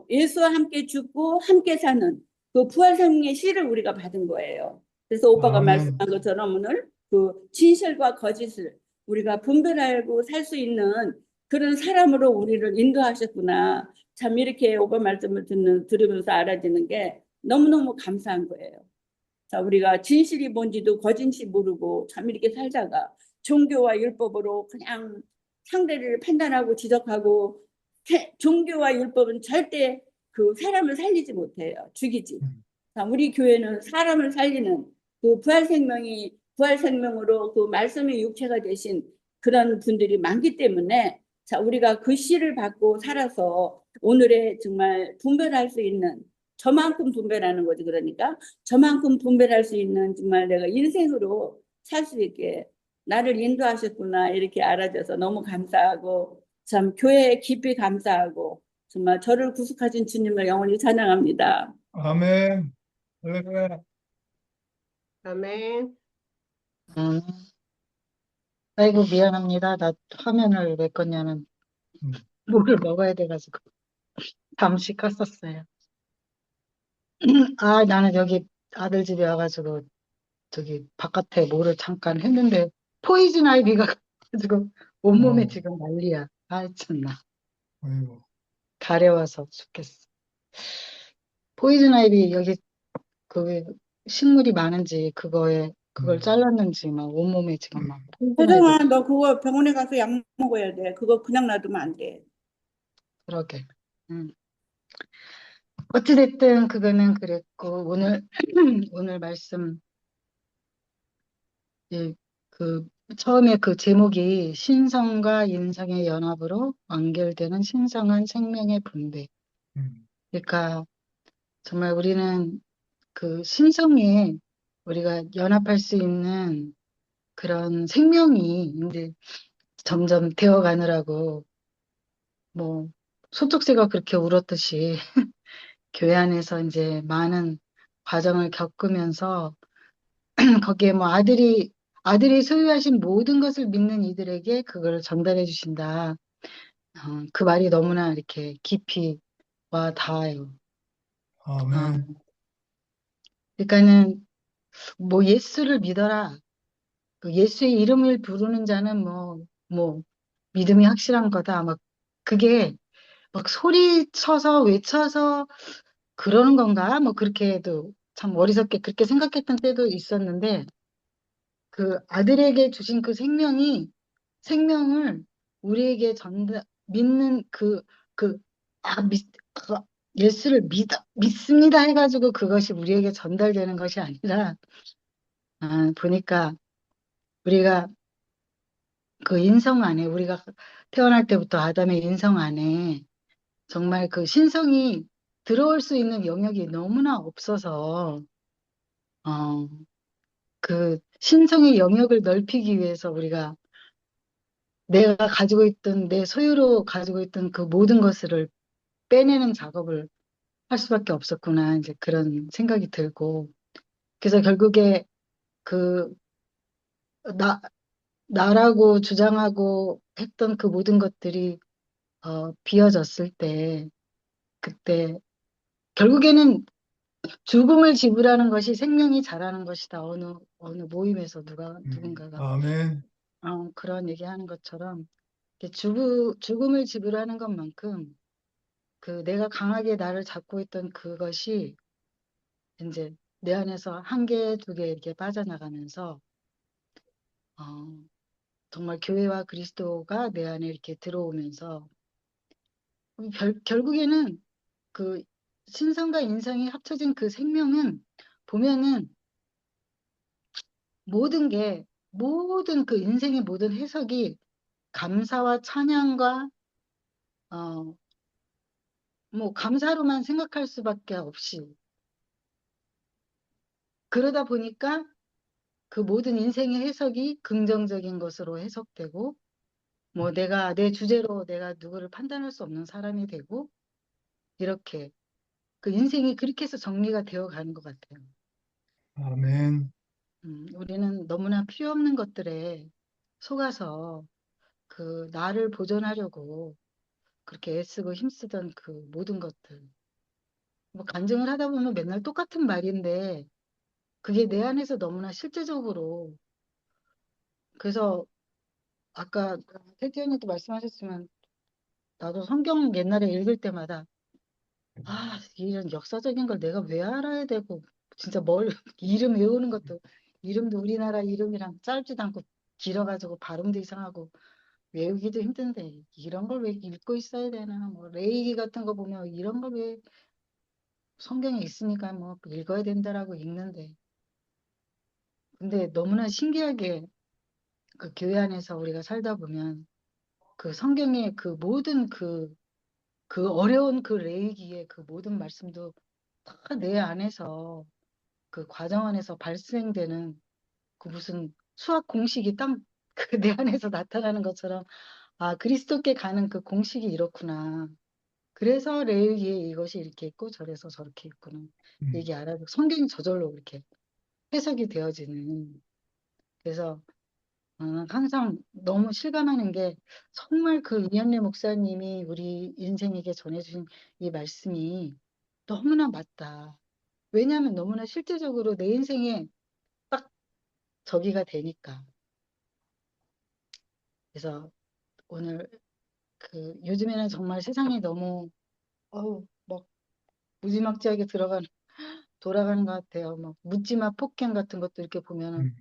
Speaker 4: 예수와 함께 죽고 함께 사는 그 부활 생명의 씨를 우리가 받은 거예요. 그래서 오빠가
Speaker 1: 아멘.
Speaker 4: 말씀한 것처럼 오늘 그 진실과 거짓을 우리가 분별하고 살 수 있는 그런 사람으로 우리를 인도하셨구나. 참 이렇게 오빠 말씀을 들으면서 알아지는 게 너무너무 감사한 거예요. 자, 우리가 진실이 뭔지도 거짓이 모르고 참 이렇게 살다가 종교와 율법으로 그냥 상대를 판단하고 지적하고 종교와 율법은 절대 그 사람을 살리지 못해요. 죽이지. 자, 우리 교회는 사람을 살리는 그 부활 생명으로 그 말씀의 육체가 되신 그런 분들이 많기 때문에 자, 우리가 그 씨를 받고 살아서 오늘의 정말 분별할 수 있는 저만큼 분별하는 거지. 그러니까 저만큼 분별할 수 있는 정말 내가 인생으로 살 수 있게 나를 인도하셨구나 이렇게 알아줘서 너무 감사하고 참 교회에 깊이 감사하고 정말 저를 구속하신 주님을 영원히 찬양합니다.
Speaker 1: 아멘. 할렐루야.
Speaker 2: 아멘.
Speaker 3: 음, 아이고, 미안합니다. 나 화면을 왜 껐냐면,
Speaker 1: 음.
Speaker 3: 물을 먹어야 돼가지고, 잠시 껐었어요. 나는 여기 아들 집에 와가지고, 저기 바깥에 뭐를 잠깐 했는데, 포이즌 아이비가 가지고, 온몸에
Speaker 1: 어,
Speaker 3: 지금 난리야. 참나.
Speaker 1: 아이고.
Speaker 3: 가려워서 죽겠어. 포이즌 아이비, 여기, 그, 식물이 많은지, 그걸
Speaker 1: 음.
Speaker 3: 잘랐는지, 막, 온몸에 지금 막, 포이즌 아이비,
Speaker 4: 혜정아, 너 그거 병원에 가서 약 먹어야 돼. 그거 그냥 놔두면 안 돼.
Speaker 3: 그러게. 음. 어찌됐든 그거는 그랬고 오늘 오늘 말씀 예, 그 처음에 그 제목이 신성과 인성의 연합으로 완결되는 신성한 생명의 분배.
Speaker 1: 음.
Speaker 3: 그러니까 정말 우리는 그 신성에 우리가 연합할 수 있는 그런 생명이 이제 점점 되어가느라고 뭐 소쩍새가 그렇게 울었듯이 교회 안에서 이제 많은 과정을 겪으면서 거기에 뭐 아들이 소유하신 모든 것을 믿는 이들에게 그걸 전달해 주신다. 그 말이 너무나 이렇게 깊이 와 닿아요. 어,
Speaker 1: 아멘.
Speaker 3: 그러니까는 뭐 예수를 믿어라. 그 예수의 이름을 부르는 자는 뭐 믿음이 확실한 거다. 막 그게 막 소리쳐서 외쳐서 그러는 건가? 뭐 그렇게도 참 어리석게 그렇게 생각했던 때도 있었는데 그 아들에게 주신 그 생명을 우리에게 믿는 그 그 예수를 믿습니다 해가지고 그것이 우리에게 전달되는 것이 아니라, 보니까 우리가 그 인성 안에, 우리가 태어날 때부터 아담의 인성 안에 정말 그 신성이 들어올 수 있는 영역이 너무나 없어서, 어, 그 신성의 영역을 넓히기 위해서 우리가 내가 가지고 있던, 내 소유로 가지고 있던 그 모든 것을 빼내는 작업을 할 수밖에 없었구나, 이제 그런 생각이 들고. 그래서 결국에 그, 나, 나라고 주장하고 했던 그 모든 것들이, 비어졌을 때, 그때, 결국에는 죽음을 지불하는 것이 생명이 자라는 것이다. 어느 모임에서 누군가가,
Speaker 1: 아멘.
Speaker 3: 그런 얘기하는 것처럼, 이렇게 죽음을 지불하는 것만큼, 그 내가 강하게 나를 잡고 있던 그것이 이제 내 안에서 한 개, 두 개 이렇게 빠져나가면서, 어, 정말 교회와 그리스도가 내 안에 이렇게 들어오면서, 결국에는 그 신성과 인성이 합쳐진 그 생명은 보면은 모든 그 인생의 모든 해석이 감사와 찬양과, 어, 뭐 감사로만 생각할 수밖에 없이, 그러다 보니까 그 모든 인생의 해석이 긍정적인 것으로 해석되고, 뭐 내 주제로 내가 누구를 판단할 수 없는 사람이 되고, 이렇게 그 인생이 그렇게 해서 정리가 되어 가는 것 같아요.
Speaker 1: 아멘.
Speaker 3: 우리는 너무나 필요 없는 것들에 속아서 그 나를 보존하려고 그렇게 애쓰고 힘쓰던 그 모든 것들. 뭐 간증을 하다 보면 맨날 똑같은 말인데 그게 내 안에서 너무나 실제적으로, 그래서 아까 태티 언니도 말씀하셨지만 나도 성경 옛날에 읽을 때마다 이런 역사적인 걸 내가 왜 알아야 되고, 진짜 이름 외우는 것도, 이름도 우리나라 이름이랑 짧지도 않고 길어가지고 발음도 이상하고 외우기도 힘든데 이런 걸 왜 읽고 있어야 되나, 뭐 레이기 같은 거 보면 이런 걸 왜 성경에 있으니까 뭐 읽어야 된다라고 읽는데, 근데 너무나 신기하게 그 교회 안에서 우리가 살다 보면 그 성경의 그 모든 그 어려운 그 레이기의 그 모든 말씀도 다 내 안에서 그 과정 안에서 발생되는 그 무슨 수학 공식이 딱 그 내 안에서 나타나는 것처럼, 그리스도께 가는 그 공식이 이렇구나. 그래서 레위기에 이것이 이렇게 있고 저래서 저렇게 있구나.
Speaker 1: 음,
Speaker 3: 이게 알아도 성경이 저절로 이렇게 해석이 되어지는. 그래서 항상 너무 실감하는 게 정말 그 이현래 목사님이 우리 인생에게 전해주신 이 말씀이 너무나 맞다. 왜냐하면 너무나 실제적으로 내 인생에 딱 저기가 되니까. 그래서 오늘 그 요즘에는 정말 세상이 너무 막 무지막지하게 돌아가는 것 같아요. 막 묻지마 폭행 같은 것도 이렇게 보면은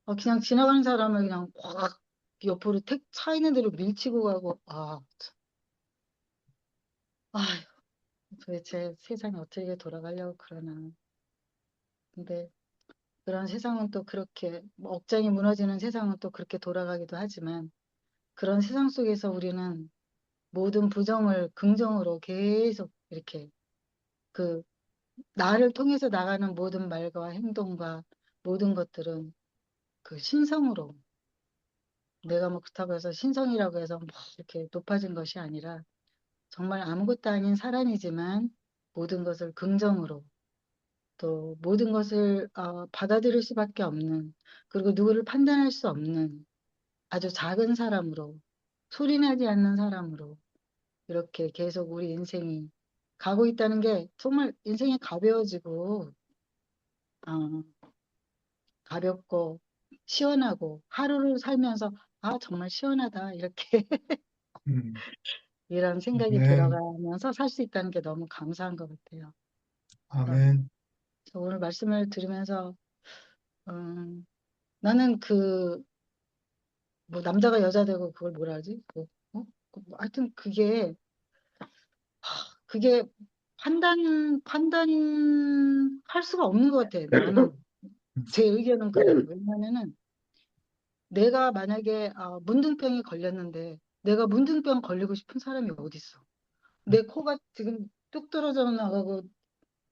Speaker 1: 음,
Speaker 3: 그냥 지나가는 사람을 그냥 확 옆으로 차 있는 대로 밀치고 가고, 참. 아휴, 도대체 세상이 어떻게 돌아가려고 그러나. 근데 그런 세상은 또 그렇게 뭐 억장이 무너지는 세상은 또 그렇게 돌아가기도 하지만, 그런 세상 속에서 우리는 모든 부정을 긍정으로 계속 이렇게 그 나를 통해서 나가는 모든 말과 행동과 모든 것들은 그 신성으로, 내가 뭐 그렇다고 해서 신성이라고 해서 뭐 이렇게 높아진 것이 아니라 정말 아무것도 아닌 사람이지만 모든 것을 긍정으로, 또 모든 것을 받아들일 수밖에 없는, 그리고 누구를 판단할 수 없는 아주 작은 사람으로, 소리나지 않는 사람으로 이렇게 계속 우리 인생이 가고 있다는 게 정말 인생이 가벼워지고, 어, 가볍고 시원하고 하루를 살면서 정말 시원하다 이렇게
Speaker 1: 음,
Speaker 3: 이런 생각이
Speaker 1: 아멘.
Speaker 3: 들어가면서 살 수 있다는 게 너무 감사한 것 같아요. 그래서
Speaker 1: 아멘.
Speaker 3: 오늘 말씀을 들으면서 음, 나는 뭐 남자가 여자 되고 그걸 뭐라 하지? 하여튼 그게 그게 판단할 수가 없는 것 같아. 나는 제 의견은 그래요. 왜냐면은 내가 만약에 문둥병이 걸렸는데 내가 문둥병 걸리고 싶은 사람이 어디 있어? 내 코가 지금 뚝 떨어져 나가고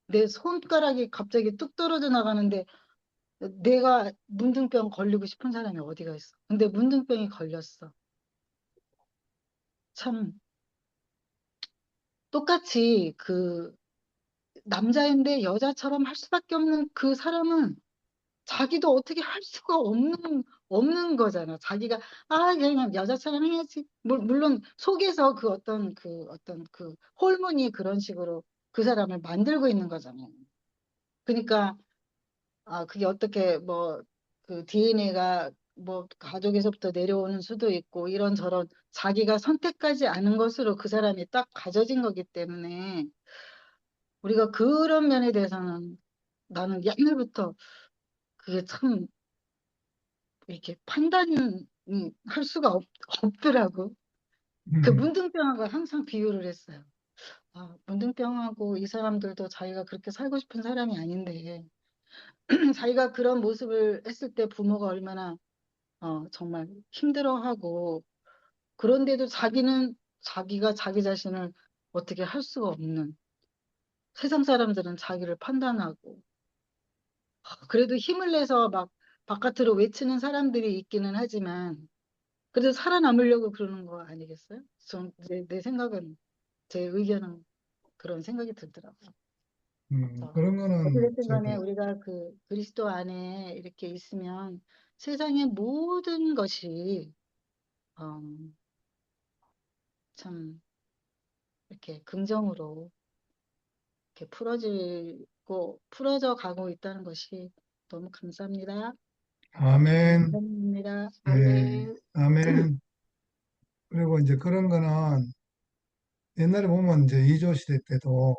Speaker 3: 내 손가락이 갑자기 뚝 떨어져 나가는데 내가 문둥병 걸리고 싶은 사람이 어디가 있어? 근데 문둥병이 걸렸어. 참 똑같이 그 남자인데 여자처럼 할 수밖에 없는 그 사람은 자기도 어떻게 할 수가 없는 거잖아. 자기가 그냥 여자처럼 해야지. 물론 속에서 그 호르몬이 그런 식으로 그 사람을 만들고 있는 거잖아요. 그러니까 그게 어떻게 뭐 그 DNA가 뭐 가족에서부터 내려오는 수도 있고 이런저런 자기가 선택하지 않은 것으로 그 사람이 딱 가져진 거기 때문에 우리가 그런 면에 대해서는 나는 옛날부터 그게 참 이렇게 판단이 할 수가 없더라고. 그
Speaker 1: 음,
Speaker 3: 문둥병하고 항상 비교를 했어요. 문둥병하고 이 사람들도 자기가 그렇게 살고 싶은 사람이 아닌데 자기가 그런 모습을 했을 때 부모가 얼마나 정말 힘들어하고 그런데도 자기는 자기가 자기 자신을 어떻게 할 수가 없는 세상 사람들은 자기를 판단하고 그래도 힘을 내서 막 바깥으로 외치는 사람들이 있기는 하지만 그래도 살아남으려고 그러는 거 아니겠어요? 내 생각은 제 의견은 그런 생각이 들더라고요. 그래서
Speaker 1: 그런 거는
Speaker 3: 어쨌든 간에
Speaker 1: 저기,
Speaker 3: 우리가 그 그리스도 안에 이렇게 있으면 세상의 모든 것이 어, 참 이렇게 긍정으로 이렇게 풀어져 가고 있다는 것이 너무 감사합니다.
Speaker 1: 아멘,
Speaker 3: 감사합니다.
Speaker 1: 예,
Speaker 2: 아멘.
Speaker 1: 아멘. 그리고 이제 그런 거는 옛날에 보면 이제 이조 시대 때도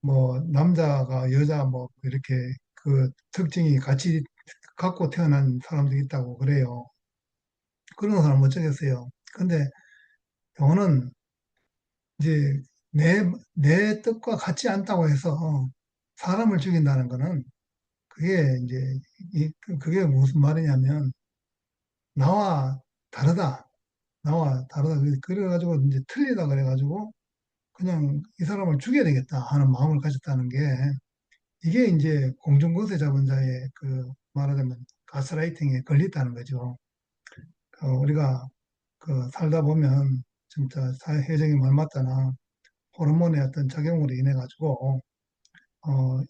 Speaker 1: 뭐 남자가 여자 뭐 이렇게 그 특징이 같이 갖고 태어난 사람도 있다고 그래요. 그런 사람 어쩌겠어요. 근데 저는 이제 내 뜻과 같지 않다고 해서 사람을 죽인다는 거는 그게 이제 그게 무슨 말이냐면 나와 다르다. 나와 다르다. 그래가지고 이제 틀리다 그래가지고 그냥 이 사람을 죽여야 되겠다 하는 마음을 가졌다는 게 이게 이제 공중거세 잡은 자의 그 말하자면 가스라이팅에 걸렸다는 거죠. 우리가 그 살다 보면 진짜 사회적인 말 맞다나 호르몬의 어떤 작용으로 인해 가지고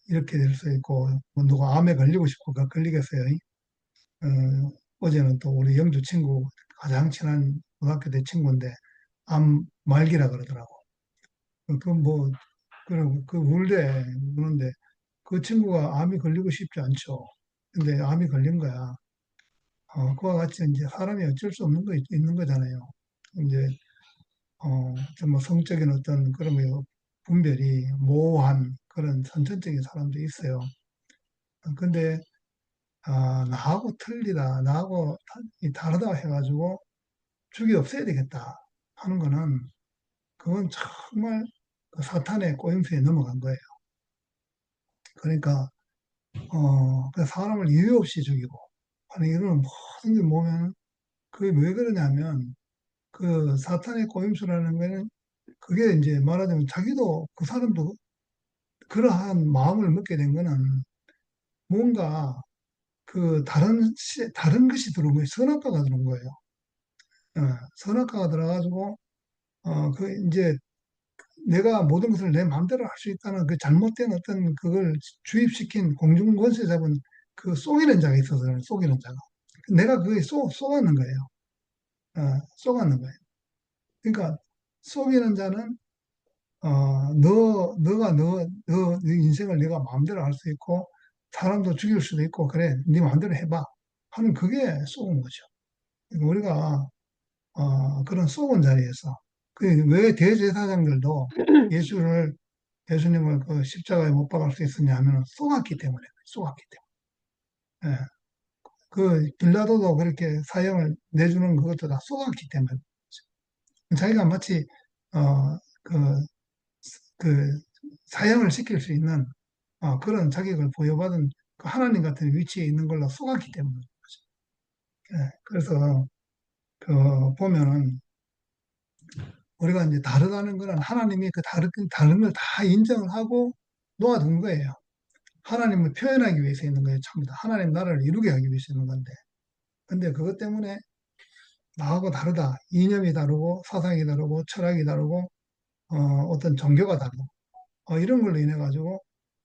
Speaker 1: 이렇게 될 수 있고 뭐 누가 암에 걸리고 싶고 그 걸리겠어요. 어제는 또 우리 영주 친구 가장 친한 고등학교 때 친구인데 암 말기라 그러더라고. 그뭐 그리고 그 울대 우는데 그 친구가 암이 걸리고 싶지 않죠. 근데 암이 걸린 거야. 그와 같이 이제 사람이 어쩔 수 없는 거 있는 거잖아요. 이제 정말 성적인 어떤 그런 거 분별이 모호한 그런 선천적인 사람도 있어요. 근데 나하고 틀리다, 나하고 다르다 해가지고 죽이 없애야 되겠다 하는 거는 그건 정말 그 사탄의 꼬임수에 넘어간 거예요. 그러니까 그 사람을 이유 없이 죽이고 아니 이런 모든 게 보면 그게 왜 그러냐면 그 사탄의 꼬임수라는 거는 그게 이제 말하자면 자기도 그 사람도 그러한 마음을 먹게 된 거는 뭔가 그 다른 것이 들어온 거예요. 선악과가 들어온 거예요. 선악과가 들어가지고 그 이제 내가 모든 것을 내 마음대로 할 수 있다는 그 잘못된 어떤 그걸 주입시킨 공중 권세 잡은 그 속이는 자가 있어서 속이는 자가 내가 그게 속았는 거예요. 속았는 거예요. 그러니까 속이는 자는 너 인생을 네가 마음대로 할 수 있고 사람도 죽일 수도 있고 그래 네 마음대로 해봐 하는 그게 속은 거죠. 그러니까 우리가 그런 속은 자리에서 그 왜 대제사장들도 예수를 예수님을 그 십자가에 못 박을 수 있었냐 하면 속았기 때문에 속았기 때문에 예. 그 빌라도도 그렇게 사형을 내주는 그것도 다 속았기 때문에 자기가 마치 어, 그 그 사형을 시킬 수 있는 그런 자격을 부여받은 그 하나님 같은 위치에 있는 걸로 속았기 때문에. 그래서 그 보면은 우리가 이제 다르다는 거는 하나님이 그 다른 걸 다 인정을 하고 놓아둔 거예요. 하나님을 표현하기 위해서 있는 거예요, 전부 다. 하나님 나라를 이루게 하기 위해서 있는 건데. 근데 그것 때문에 나하고 다르다. 이념이 다르고, 사상이 다르고, 철학이 다르고, 어떤 종교가 다르고, 이런 걸로 인해 가지고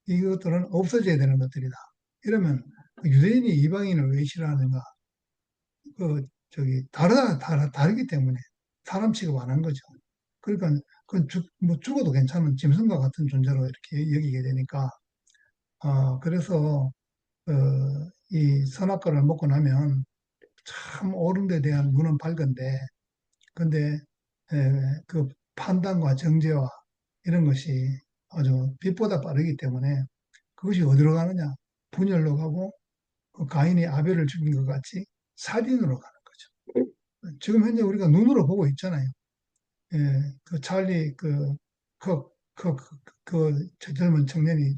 Speaker 1: 이것들은 없어져야 되는 것들이다. 이러면 유대인이 이방인을 왜 싫어하는가? 다르기 때문에 사람 취급 안 한 거죠. 그러니까 뭐 죽어도 괜찮은 짐승과 같은 존재로 이렇게 여기게 되니까, 그래서 어, 이 선악과를 먹고 나면 참 옳은 데 대한 눈은 밝은데, 근데 그 판단과 정죄와 이런 것이 아주 빛보다 빠르기 때문에 그것이 어디로 가느냐? 분열로 가고 그 가인이 아벨을 죽인 것 같이 살인으로 가는 거죠. 지금 현재 우리가 눈으로 보고 있잖아요. 예, 그 찰리 저 젊은 청년이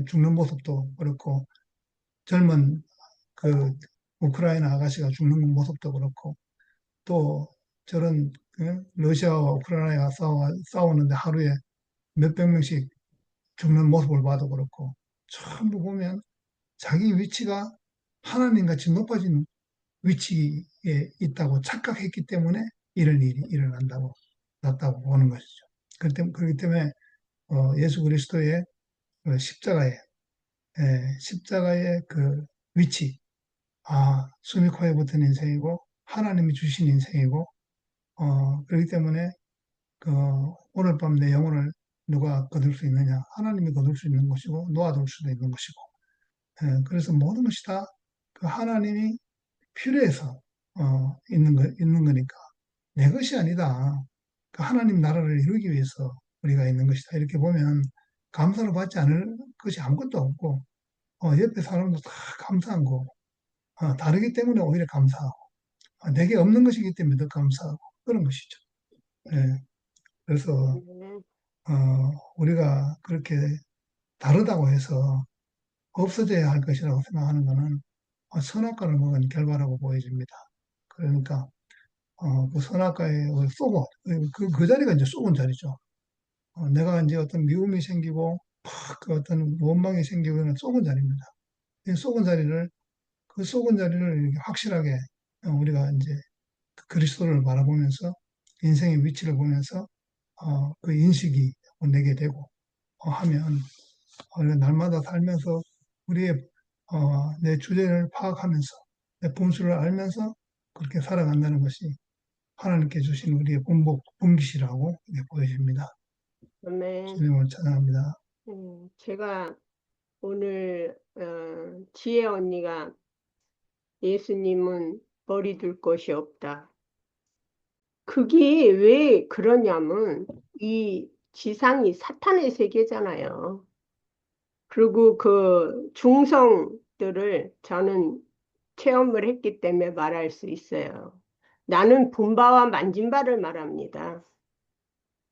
Speaker 1: 죽는 모습도 그렇고 젊은 그 우크라이나 아가씨가 죽는 모습도 그렇고 또 저런 러시아와 우크라이나가 싸우는데 하루에 몇백 명씩 죽는 모습을 봐도 그렇고 전부 보면 자기 위치가 하나님같이 높아진 위치에 있다고 착각했기 때문에 이런 일이 났다고 보는 것이죠. 그렇기 때문에 예수 그리스도의 그 십자가의 그 위치, 숨이 코에 붙은 인생이고 하나님이 주신 인생이고 그렇기 때문에 그 오늘 밤 내 영혼을 누가 거둘 수 있느냐? 하나님이 거둘 수 있는 것이고 놓아둘 수도 있는 것이고 그래서 모든 것이 다 그 하나님이 필요해서 있는 거니까 내 것이 아니다. 그 하나님 나라를 이루기 위해서 우리가 있는 것이다. 이렇게 보면 감사를 받지 않을 것이 아무것도 없고 옆에 사람도 다 감사한 거고 다르기 때문에 오히려 감사하고 내게 없는 것이기 때문에 더 감사하고 그런 것이죠. 예, 그래서
Speaker 2: 네.
Speaker 1: 우리가 그렇게 다르다고 해서 없어져야 할 것이라고 생각하는 것은 선악과를 먹은 결과라고 보여집니다. 그러니까 그 선악과에 그 자리가 이제 썩은 자리죠. 내가 이제 어떤 미움이 생기고 그 어떤 원망이 생기고는 썩은 자리입니다. 이 그 썩은 자리를 이렇게 확실하게 우리가 이제 그 그리스도를 바라보면서 인생의 위치를 보면서 그 인식이 내게 되고 하면 우리가 날마다 살면서 우리의 내 주제를 파악하면서 내 본수를 알면서 그렇게 살아간다는 것이 하나님께 주신 우리의 본기시라고 이렇게 보여집니다.
Speaker 2: 아멘.
Speaker 1: 주님을 찬양합니다.
Speaker 2: 제가 오늘 지혜 언니가 예수님은 머리 둘 것이 없다. 그게 왜 그러냐면 이 지상이 사탄의 세계잖아요. 그리고 그 중성들을 저는 체험을 했기 때문에 말할 수 있어요. 나는 본바와 만진 바를 말합니다.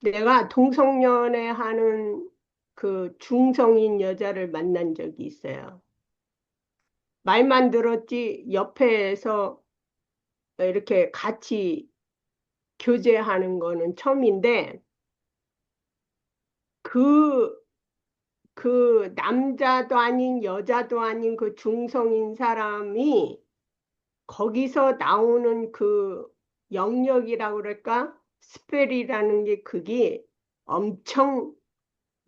Speaker 2: 내가 동성연애 하는 그 중성인 여자를 만난 적이 있어요. 말만 들었지 옆에서 이렇게 같이 교제하는 거는 처음인데 그, 그 남자도 아닌 여자도 아닌 그 중성인 사람이 거기서 나오는 그 영역이라고 그럴까? 스펠이라는 게 그게 엄청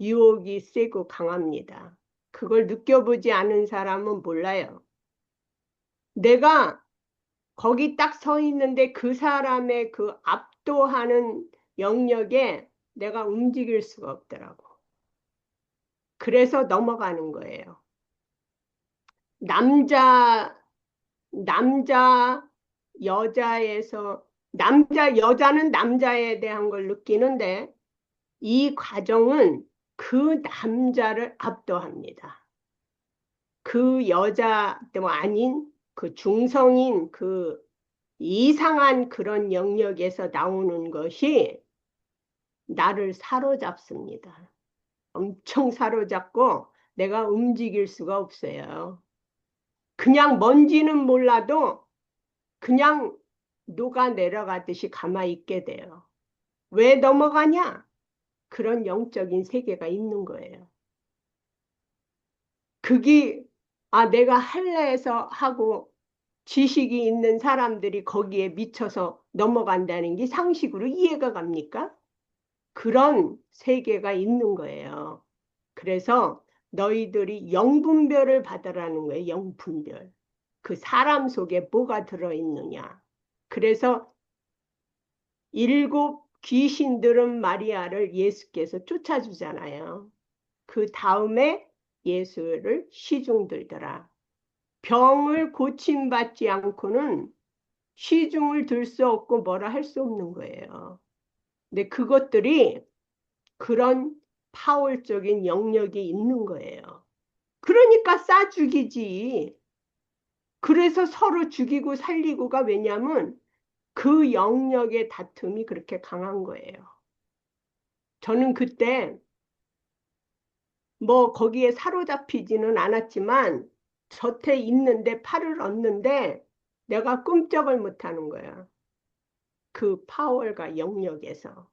Speaker 2: 유혹이 세고 강합니다. 그걸 느껴보지 않은 사람은 몰라요. 내가 거기 딱 서 있는데 그 사람의 그 압도하는 영역에 내가 움직일 수가 없더라고. 그래서 넘어가는 거예요. 남자, 남자, 여자는 남자에 대한 걸 느끼는데 이 과정은 그 남자를 압도합니다. 그 여자도 아닌 그 중성인 그 이상한 그런 영역에서 나오는 것이 나를 사로잡습니다. 엄청 사로잡고 내가 움직일 수가 없어요. 그냥 뭔지는 몰라도 그냥 녹아 내려가듯이 가만히 있게 돼요. 왜 넘어가냐? 그런 영적인 세계가 있는 거예요. 그게 내가 할래 해서 하고 지식이 있는 사람들이 거기에 미쳐서 넘어간다는 게 상식으로 이해가 갑니까? 그런 세계가 있는 거예요. 그래서 너희들이 영분별을 받으라는 거예요. 영분별. 그 사람 속에 뭐가 들어있느냐. 그래서 일곱 귀신들은 마리아를 예수께서 쫓아주잖아요. 그 다음에 예수를 시중 들더라. 병을 고침받지 않고는 시중을 들 수 없고 뭐라 할 수 없는 거예요. 근데 그것들이 그런 파월적인 영역이 있는 거예요. 그러니까 싸 죽이지. 그래서 서로 죽이고 살리고가 왜냐면 그 영역의 다툼이 그렇게 강한 거예요. 저는 그때 뭐 거기에 사로잡히지는 않았지만 곁에 있는데 팔을 얻는데 내가 꼼짝을 못하는 거야. 그 파월과 영역에서.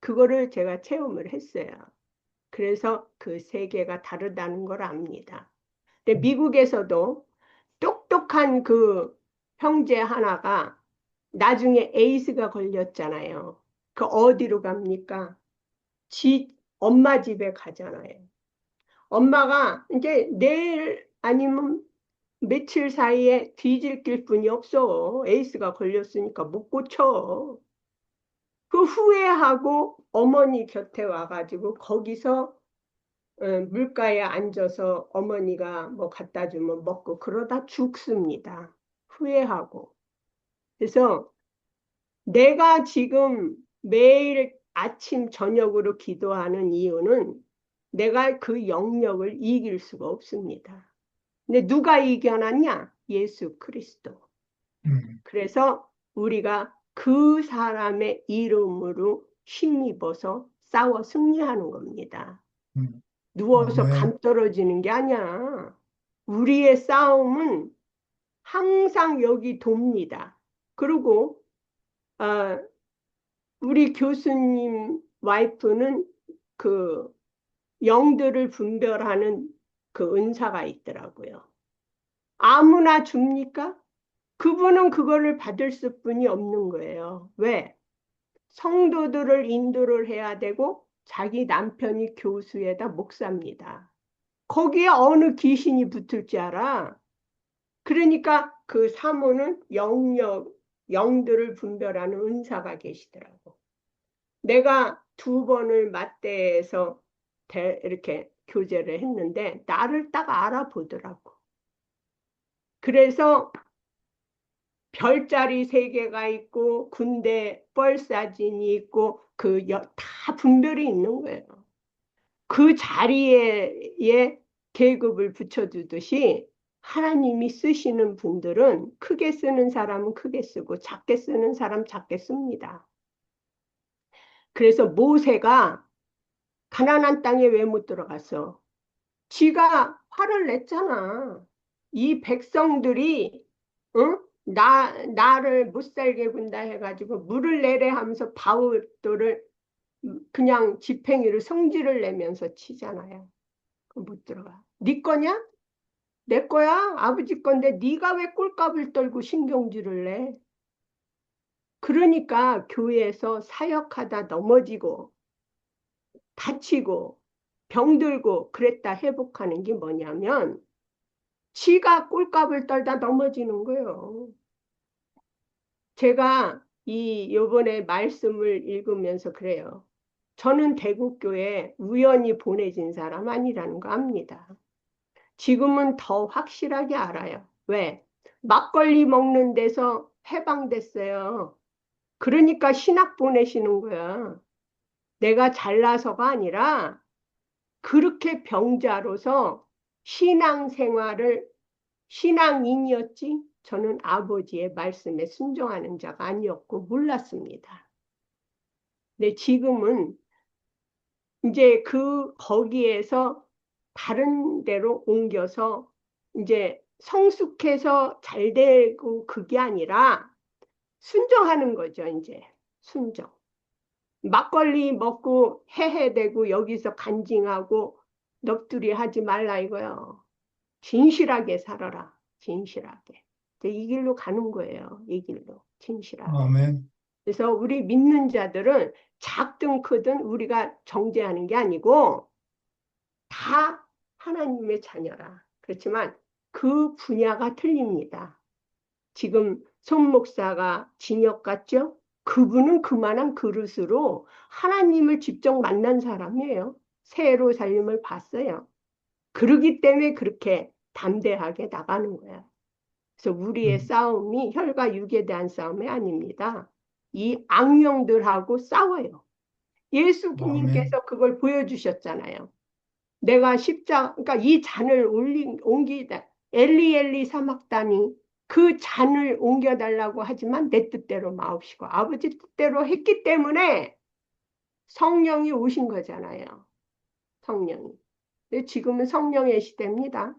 Speaker 2: 그거를 제가 체험을 했어요. 그래서 그 세계가 다르다는 걸 압니다. 근데 미국에서도 똑똑한 그 형제 하나가 나중에 에이즈가 걸렸잖아요. 그 어디로 갑니까? 엄마 집에 가잖아요. 엄마가 이제 내일 아니면 며칠 사이에 뒤질길 뿐이 없어. 에이스가 걸렸으니까 못 고쳐. 그 후회하고 어머니 곁에 와가지고 거기서 물가에 앉아서 어머니가 뭐 갖다 주면 먹고 그러다 죽습니다. 후회하고. 그래서 내가 지금 매일 아침 저녁으로 기도하는 이유는 내가 그 영역을 이길 수가 없습니다. 근데 누가 이겨놨냐? 예수 그리스도. 그래서 우리가 그 사람의 이름으로 힘입어서 싸워 승리하는 겁니다. 누워서
Speaker 1: 아멘.
Speaker 2: 감 떨어지는 게 아니야. 우리의 싸움은 항상 여기 돕니다. 그리고 우리 교수님 와이프는 그 영들을 분별하는 그 은사가 있더라고요. 아무나 줍니까? 그분은 그거를 받을 수뿐이 없는 거예요. 왜? 성도들을 인도를 해야 되고 자기 남편이 교수에다 목사입니다. 거기에 어느 귀신이 붙을지 알아? 그러니까 그 사모는 영들을 분별하는 은사가 계시더라고. 내가 2번을 맞대에서 이렇게 교제를 했는데 나를 딱 알아보더라고. 그래서 별자리 3개가 있고 군대 뻘사진이 있고 다 분별이 있는 거예요. 그 자리에 계급을 붙여주듯이 하나님이 쓰시는 분들은 크게 쓰는 사람은 크게 쓰고 작게 쓰는 사람 작게 씁니다. 그래서 모세가 가나안 땅에 왜 못 들어갔어? 지가 화를 냈잖아. 이 백성들이 응? 나를 못 살게 군다 해가지고 물을 내래 하면서 바울도를 그냥 지팽이로 성질을 내면서 치잖아요. 못 들어가. 네 거냐? 내 거야? 아버지 건데 네가 왜 꼴값을 떨고 신경질을 내? 그러니까 교회에서 사역하다 넘어지고 다치고 병들고 그랬다 회복하는 게 뭐냐면 지가 꼴값을 떨다 넘어지는 거예요. 제가 요번에 말씀을 읽으면서 그래요. 저는 대구교회 우연히 보내진 사람 아니라는 거 압니다. 지금은 더 확실하게 알아요. 왜? 막걸리 먹는 데서 해방됐어요. 그러니까 신학 보내시는 거야. 내가 잘나서가 아니라 그렇게 병자로서 신앙인이었지? 저는 아버지의 말씀에 순종하는 자가 아니었고 몰랐습니다. 근데 지금은 이제 거기에서 다른 데로 옮겨서 이제 성숙해서 잘 되고 그게 아니라 순종하는 거죠, 이제. 순종. 막걸리 먹고 해해대고 여기서 간징하고 넋두리 하지 말라 이거요. 진실하게 살아라. 진실하게. 이제 이 길로 가는 거예요. 이 길로. 진실하게.
Speaker 1: 아멘.
Speaker 2: 그래서 우리 믿는 자들은 작든 크든 우리가 정죄하는 게 아니고 다 하나님의 자녀라. 그렇지만 그 분야가 틀립니다. 지금 손 목사가 진역 같죠? 그분은 그만한 그릇으로 하나님을 직접 만난 사람이에요. 새로 살림을 봤어요. 그러기 때문에 그렇게 담대하게 나가는 거야. 그래서 우리의
Speaker 1: 음,
Speaker 2: 싸움이 혈과 육에 대한 싸움이 아닙니다. 이 악령들하고 싸워요.
Speaker 1: 아멘.
Speaker 2: 예수님께서 그걸 보여주셨잖아요. 내가 그러니까 이 잔을 옮기다. 엘리 엘리 사막다니 그 잔을 옮겨달라고 하지만 내 뜻대로 마옵시고 아버지 뜻대로 했기 때문에 성령이 오신 거잖아요. 성령이. 근데 지금은 성령의 시대입니다.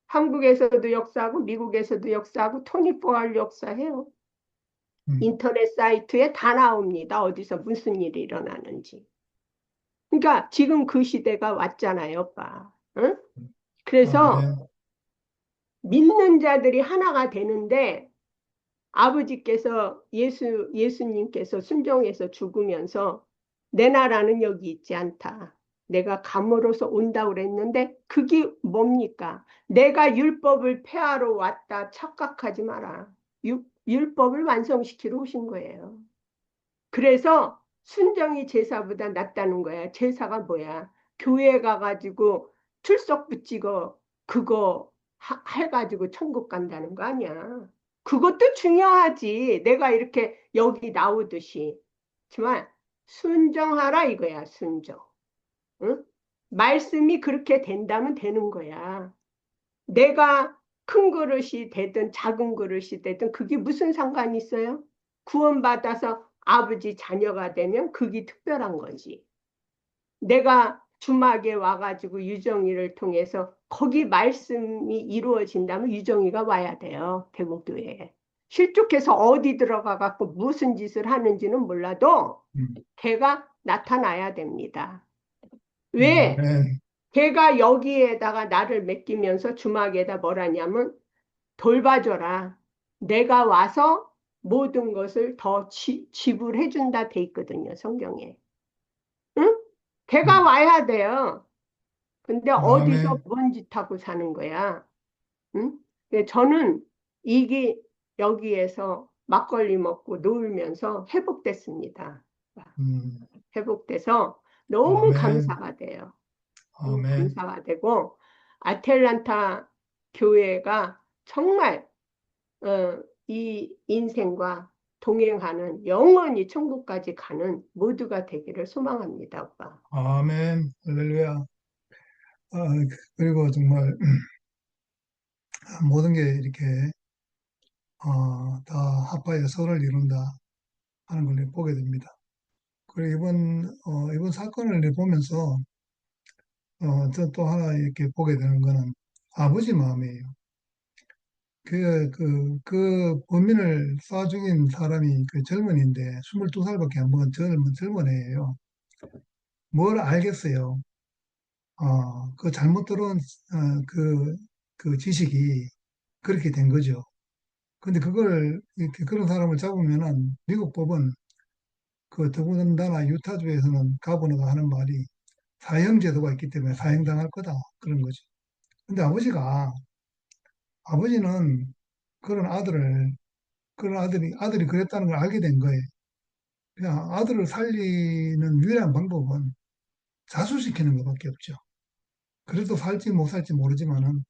Speaker 2: 한국에서도 역사하고 미국에서도 역사하고 토니포알 역사해요.
Speaker 1: 음,
Speaker 2: 인터넷 사이트에 다 나옵니다. 어디서 무슨 일이 일어나는지. 그러니까 지금 그 시대가 왔잖아요, 오빠. 응? 그래서
Speaker 1: 아멘.
Speaker 2: 믿는 자들이 하나가 되는데 아버지께서 예수님께서 순종해서 죽으면서 내 나라는 여기 있지 않다. 내가 감으로서 온다 그랬는데 그게 뭡니까? 내가 율법을 폐하러 왔다 착각하지 마라. 율법을 완성시키러 오신 거예요. 그래서 순정이 제사보다 낫다는 거야. 제사가 뭐야? 교회 가가지고 출석 붙이고 그거 해가지고 천국 간다는 거 아니야. 그것도 중요하지. 내가 이렇게 여기 나오듯이. 하지만 순정하라 이거야, 순정. 응? 말씀이 그렇게 된다면 되는 거야. 내가 큰 그릇이 되든 작은 그릇이 되든 그게 무슨 상관이 있어요? 구원받아서 아버지 자녀가 되면 그게 특별한 거지. 내가 주막에 와가지고 유정이를 통해서 거기 말씀이 이루어진다면 유정이가 와야 돼요. 대국교회에. 실족해서 어디 들어가갖고 무슨 짓을 하는지는 몰라도
Speaker 1: 음,
Speaker 2: 걔가 나타나야 됩니다. 왜?
Speaker 1: 아멘.
Speaker 2: 걔가 여기에다가 나를 맡기면서 주막에다 뭐라냐면 돌봐줘라. 내가 와서 모든 것을 더 지불해준다 돼 있거든요, 성경에. 응? 걔가
Speaker 1: 음,
Speaker 2: 와야 돼요. 근데 어디서
Speaker 1: 아멘.
Speaker 2: 뭔 짓하고 사는 거야? 응? 근데 저는 이게 여기에서 막걸리 먹고 놀면서 회복됐습니다.
Speaker 1: 음,
Speaker 2: 회복돼서 너무
Speaker 1: 아멘.
Speaker 2: 감사가 돼요. 너무
Speaker 1: 아멘.
Speaker 2: 감사가 되고 아틀란타 교회가 정말 이 인생과 동행하는 영원히 천국까지 가는 모두가 되기를 소망합니다, 오빠.
Speaker 1: 아멘. 할렐루야. 아, 그리고 정말 모든 게 이렇게 다 합하여 서로를 이룬다 하는 걸 보게 됩니다. 그리고 이번 사건을 보면서 저또 하나 이렇게 보게 되는 거는 아버지 마음이에요. 그 범인을 쏴 죽인 사람이 그 젊은이인데 22살밖에 안 먹은 젊은 애예요. 뭘 알겠어요. 그 잘못 들어온 그 지식이 그렇게 된 거죠. 근데 그걸 이렇게 그런 사람을 잡으면은 미국 법은 그 더군다나 유타주에서는 가버너가 하는 말이 사형제도가 있기 때문에 사형당할 거다 그런 거죠. 근데 아버지는 그런 아들이 그랬다는 걸 알게 된 거예요. 그냥 아들을 살리는 유일한 방법은 자수시키는 것밖에 없죠. 그래도 살지 못 살지 모르지만은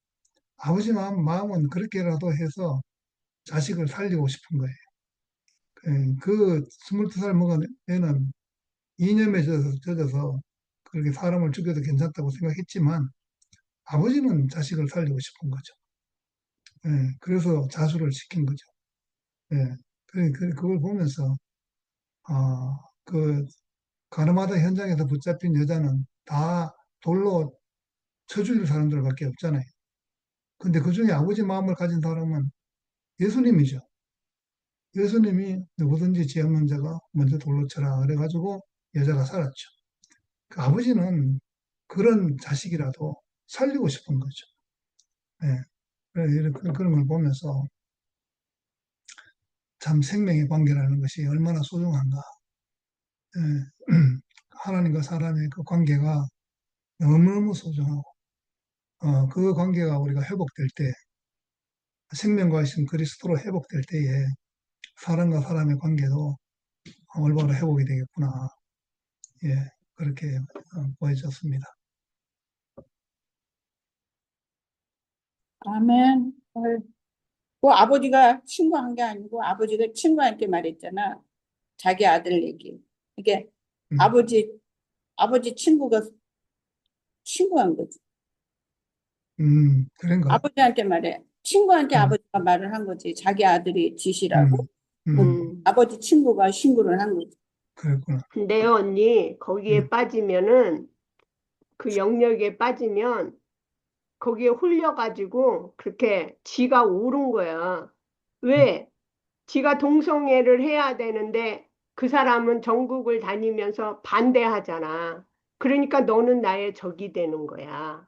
Speaker 1: 아버지 마음은 그렇게라도 해서 자식을 살리고 싶은 거예요. 그 22살 먹은 애는 이념에 젖어서 그렇게 사람을 죽여도 괜찮다고 생각했지만 아버지는 자식을 살리고 싶은 거죠. 그래서 자수를 시킨 거죠. 예, 그걸 보면서 아, 그 가늠하다 현장에서 붙잡힌 여자는 다 돌로 쳐 죽일 사람들밖에 없잖아요. 근데 그 중에 아버지 마음을 가진 사람은 예수님이죠. 예수님이 누구든지 죄 없는 자가 먼저 돌로 쳐라. 그래가지고 여자가 살았죠. 그 아버지는 그런 자식이라도 살리고 싶은 거죠. 예. 그런 걸 보면서 참 생명의 관계라는 것이 얼마나 소중한가. 예. 하나님과 사람의 그 관계가 너무너무 소중하고, 그 관계가 우리가 회복될 때, 생명과 신 그리스도로 회복될 때에 사람과 사람의 관계도 올바로 회복이 되겠구나. 예, 그렇게 보여졌습니다.
Speaker 4: 아멘. 그 아버지가 친구한 게 아니고 아버지가 친구한테 말했잖아. 자기 아들 얘기. 이게
Speaker 1: 음,
Speaker 4: 아버지 친구가 친구한 거지.
Speaker 1: 그런가?
Speaker 4: 아버지한테 말해. 친구한테
Speaker 1: 음,
Speaker 4: 아버지가 말을 한 거지. 자기 아들이 지시라고.
Speaker 1: 음, 음,
Speaker 2: 음.
Speaker 4: 아버지 친구가 신고를 한 거지.
Speaker 1: 그랬구나.
Speaker 2: 근데요, 언니, 거기에
Speaker 1: 음,
Speaker 2: 빠지면은, 그 영역에 빠지면, 거기에 홀려가지고, 그렇게 지가 오른 거야.
Speaker 1: 음,
Speaker 2: 왜? 지가 동성애를 해야 되는데, 그 사람은 전국을 다니면서 반대하잖아. 그러니까 너는 나의 적이 되는 거야.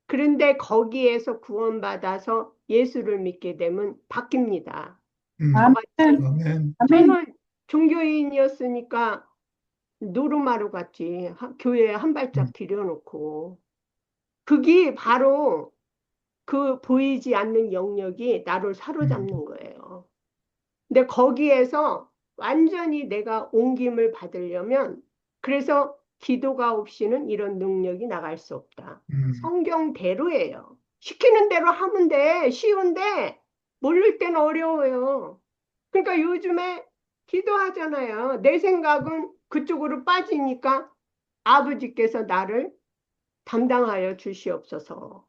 Speaker 2: 그런데 거기에서 구원받아서 예수를 믿게 되면 바뀝니다.
Speaker 1: 음,
Speaker 4: 아멘.
Speaker 1: 아멘.
Speaker 4: 아멘.
Speaker 2: 저는 종교인이었으니까 노르마루 같이 교회에 한
Speaker 1: 음,
Speaker 2: 발짝 들여놓고 그게 바로 그 보이지 않는 영역이 나를
Speaker 1: 음,
Speaker 2: 사로잡는 거예요. 근데 거기에서 완전히 내가 옮김을 받으려면 그래서 기도가 없이는 이런 능력이 나갈 수 없다.
Speaker 1: 음,
Speaker 2: 성경대로예요. 시키는 대로 하면 돼. 쉬운데 모를 때는 어려워요. 그러니까 요즘에 기도하잖아요. 내 생각은 그쪽으로 빠지니까 아버지께서 나를 담당하여 주시옵소서.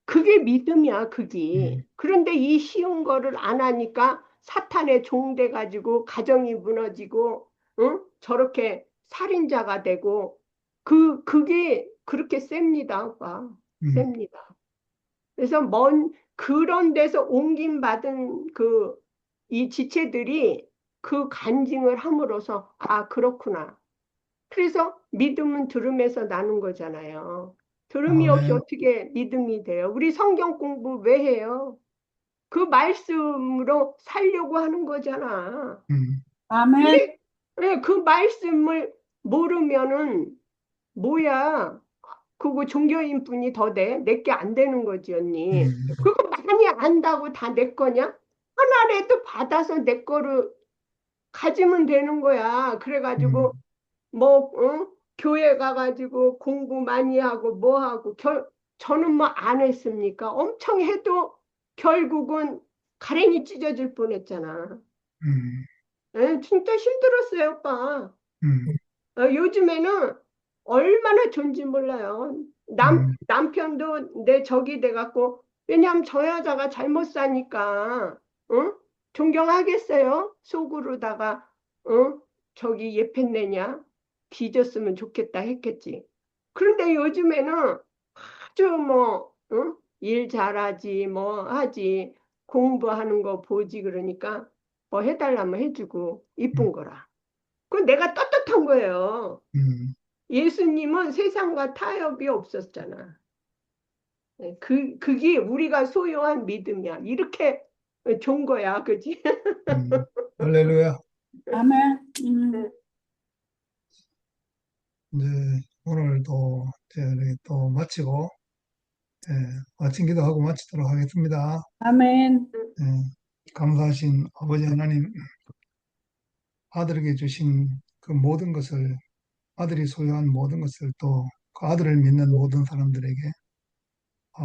Speaker 2: 그게 믿음이야, 그게.
Speaker 1: 음,
Speaker 2: 그런데 이 쉬운 거를 안 하니까 사탄의 종돼 가지고 가정이 무너지고, 응? 저렇게 살인자가 되고, 그게 그렇게 셉니다, 오빠.
Speaker 1: 음,
Speaker 2: 셉니다. 그래서 그런 데서 옮김 받은 이 지체들이 그 간증을 함으로써, 아, 그렇구나. 그래서 믿음은 들음에서 나는 거잖아요. 들음이 없이
Speaker 1: 아멘.
Speaker 2: 어떻게 믿음이 돼요? 우리 성경 공부 왜 해요? 그 말씀으로 살려고 하는 거잖아.
Speaker 1: 음,
Speaker 4: 아멘.
Speaker 2: 근데 그 말씀을 모르면은 뭐야? 그거 종교인 뿐이 더 돼? 내게 안 되는 거지, 언니.
Speaker 1: 음,
Speaker 2: 그거 많이 안다고 다 내 거냐? 하나라도 받아서 내 거를 가지면 되는 거야. 그래가지고
Speaker 1: 음,
Speaker 2: 뭐, 교회 가가지고 공부 많이 하고 뭐 하고, 저는 뭐 안 했습니까? 엄청 해도 결국은 가랭이 찢어질 뻔했잖아.
Speaker 1: 음,
Speaker 2: 진짜 힘들었어요, 오빠.
Speaker 1: 음,
Speaker 2: 요즘에는 얼마나 좋은지 몰라요.
Speaker 1: 음,
Speaker 2: 남편도 내 적이 돼갖고, 왜냐하면 저 여자가 잘못 사니까, 응? 존경하겠어요? 속으로다가, 응? 저기 예편내냐? 뒤졌으면 좋겠다 했겠지. 그런데 요즘에는 아주 뭐, 응? 일 잘하지, 뭐 하지, 공부하는 거 보지, 그러니까 뭐 해달라면 해주고, 이쁜 거라. 그건 내가 떳떳한 거예요.
Speaker 1: 음,
Speaker 2: 예수님은 세상과 타협이 없었잖아. 그게 우리가 소유한 믿음이야. 이렇게 좋은 거야. 그지?
Speaker 1: 할렐루야.
Speaker 4: 아멘.
Speaker 1: 이제 오늘도 이제 또 마치고, 예, 마친 기도하고 마치도록 하겠습니다.
Speaker 4: 아멘.
Speaker 1: 감사하신 아버지 하나님, 아들에게 주신 그 모든 것을, 아들이 소유한 모든 것을 또 그 아들을 믿는 모든 사람들에게 어,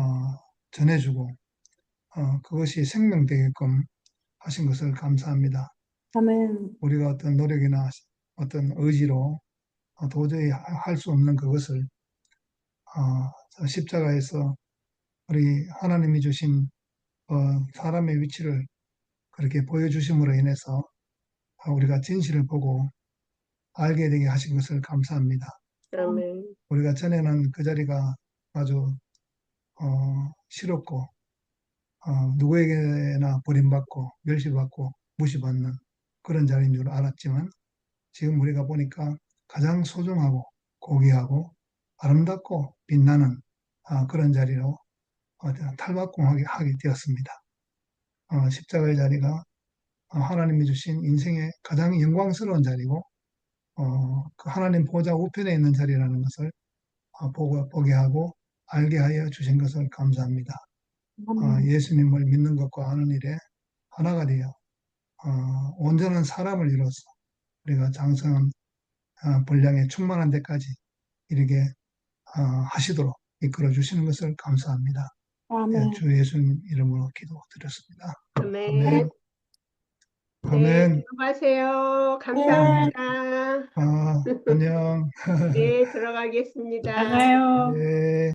Speaker 1: 전해주고, 그것이 생명되게끔 하신 것을 감사합니다.
Speaker 4: 아멘.
Speaker 1: 우리가 어떤 노력이나 어떤 의지로 도저히 할 수 없는 그것을 십자가에서 우리 하나님이 주신 사람의 위치를 그렇게 보여주심으로 인해서 우리가 진실을 보고 알게 되게 하신 것을 감사합니다.
Speaker 2: 아멘.
Speaker 1: 우리가 전에는 그 자리가 아주 싫었고 누구에게나 버림받고 멸시받고 무시받는 그런 자리인 줄 알았지만 지금 우리가 보니까 가장 소중하고 고귀하고 아름답고 빛나는 그런 자리로 탈바꿈하게 되었습니다. 십자가의 자리가 하나님이 주신 인생의 가장 영광스러운 자리고 그 하나님 보좌 우편에 있는 자리라는 것을 보게 하고 알게 하여 주신 것을 감사합니다. 예수님을 믿는 것과 아는 일에 하나가 되어 온전한 사람을 이루어서 우리가 장성한 분량에 충만한 데까지 이르게 하시도록 이끌어 주시는 것을 감사합니다. 예, 주 예수님 이름으로 기도드렸습니다.
Speaker 2: 아멘.
Speaker 1: 아멘.
Speaker 2: 네,
Speaker 1: 아멘.
Speaker 2: 들어가세요.
Speaker 4: 네.
Speaker 2: 감사합니다.
Speaker 1: 안녕.
Speaker 2: 네, 들어가겠습니다.
Speaker 4: 나가요.
Speaker 1: 네.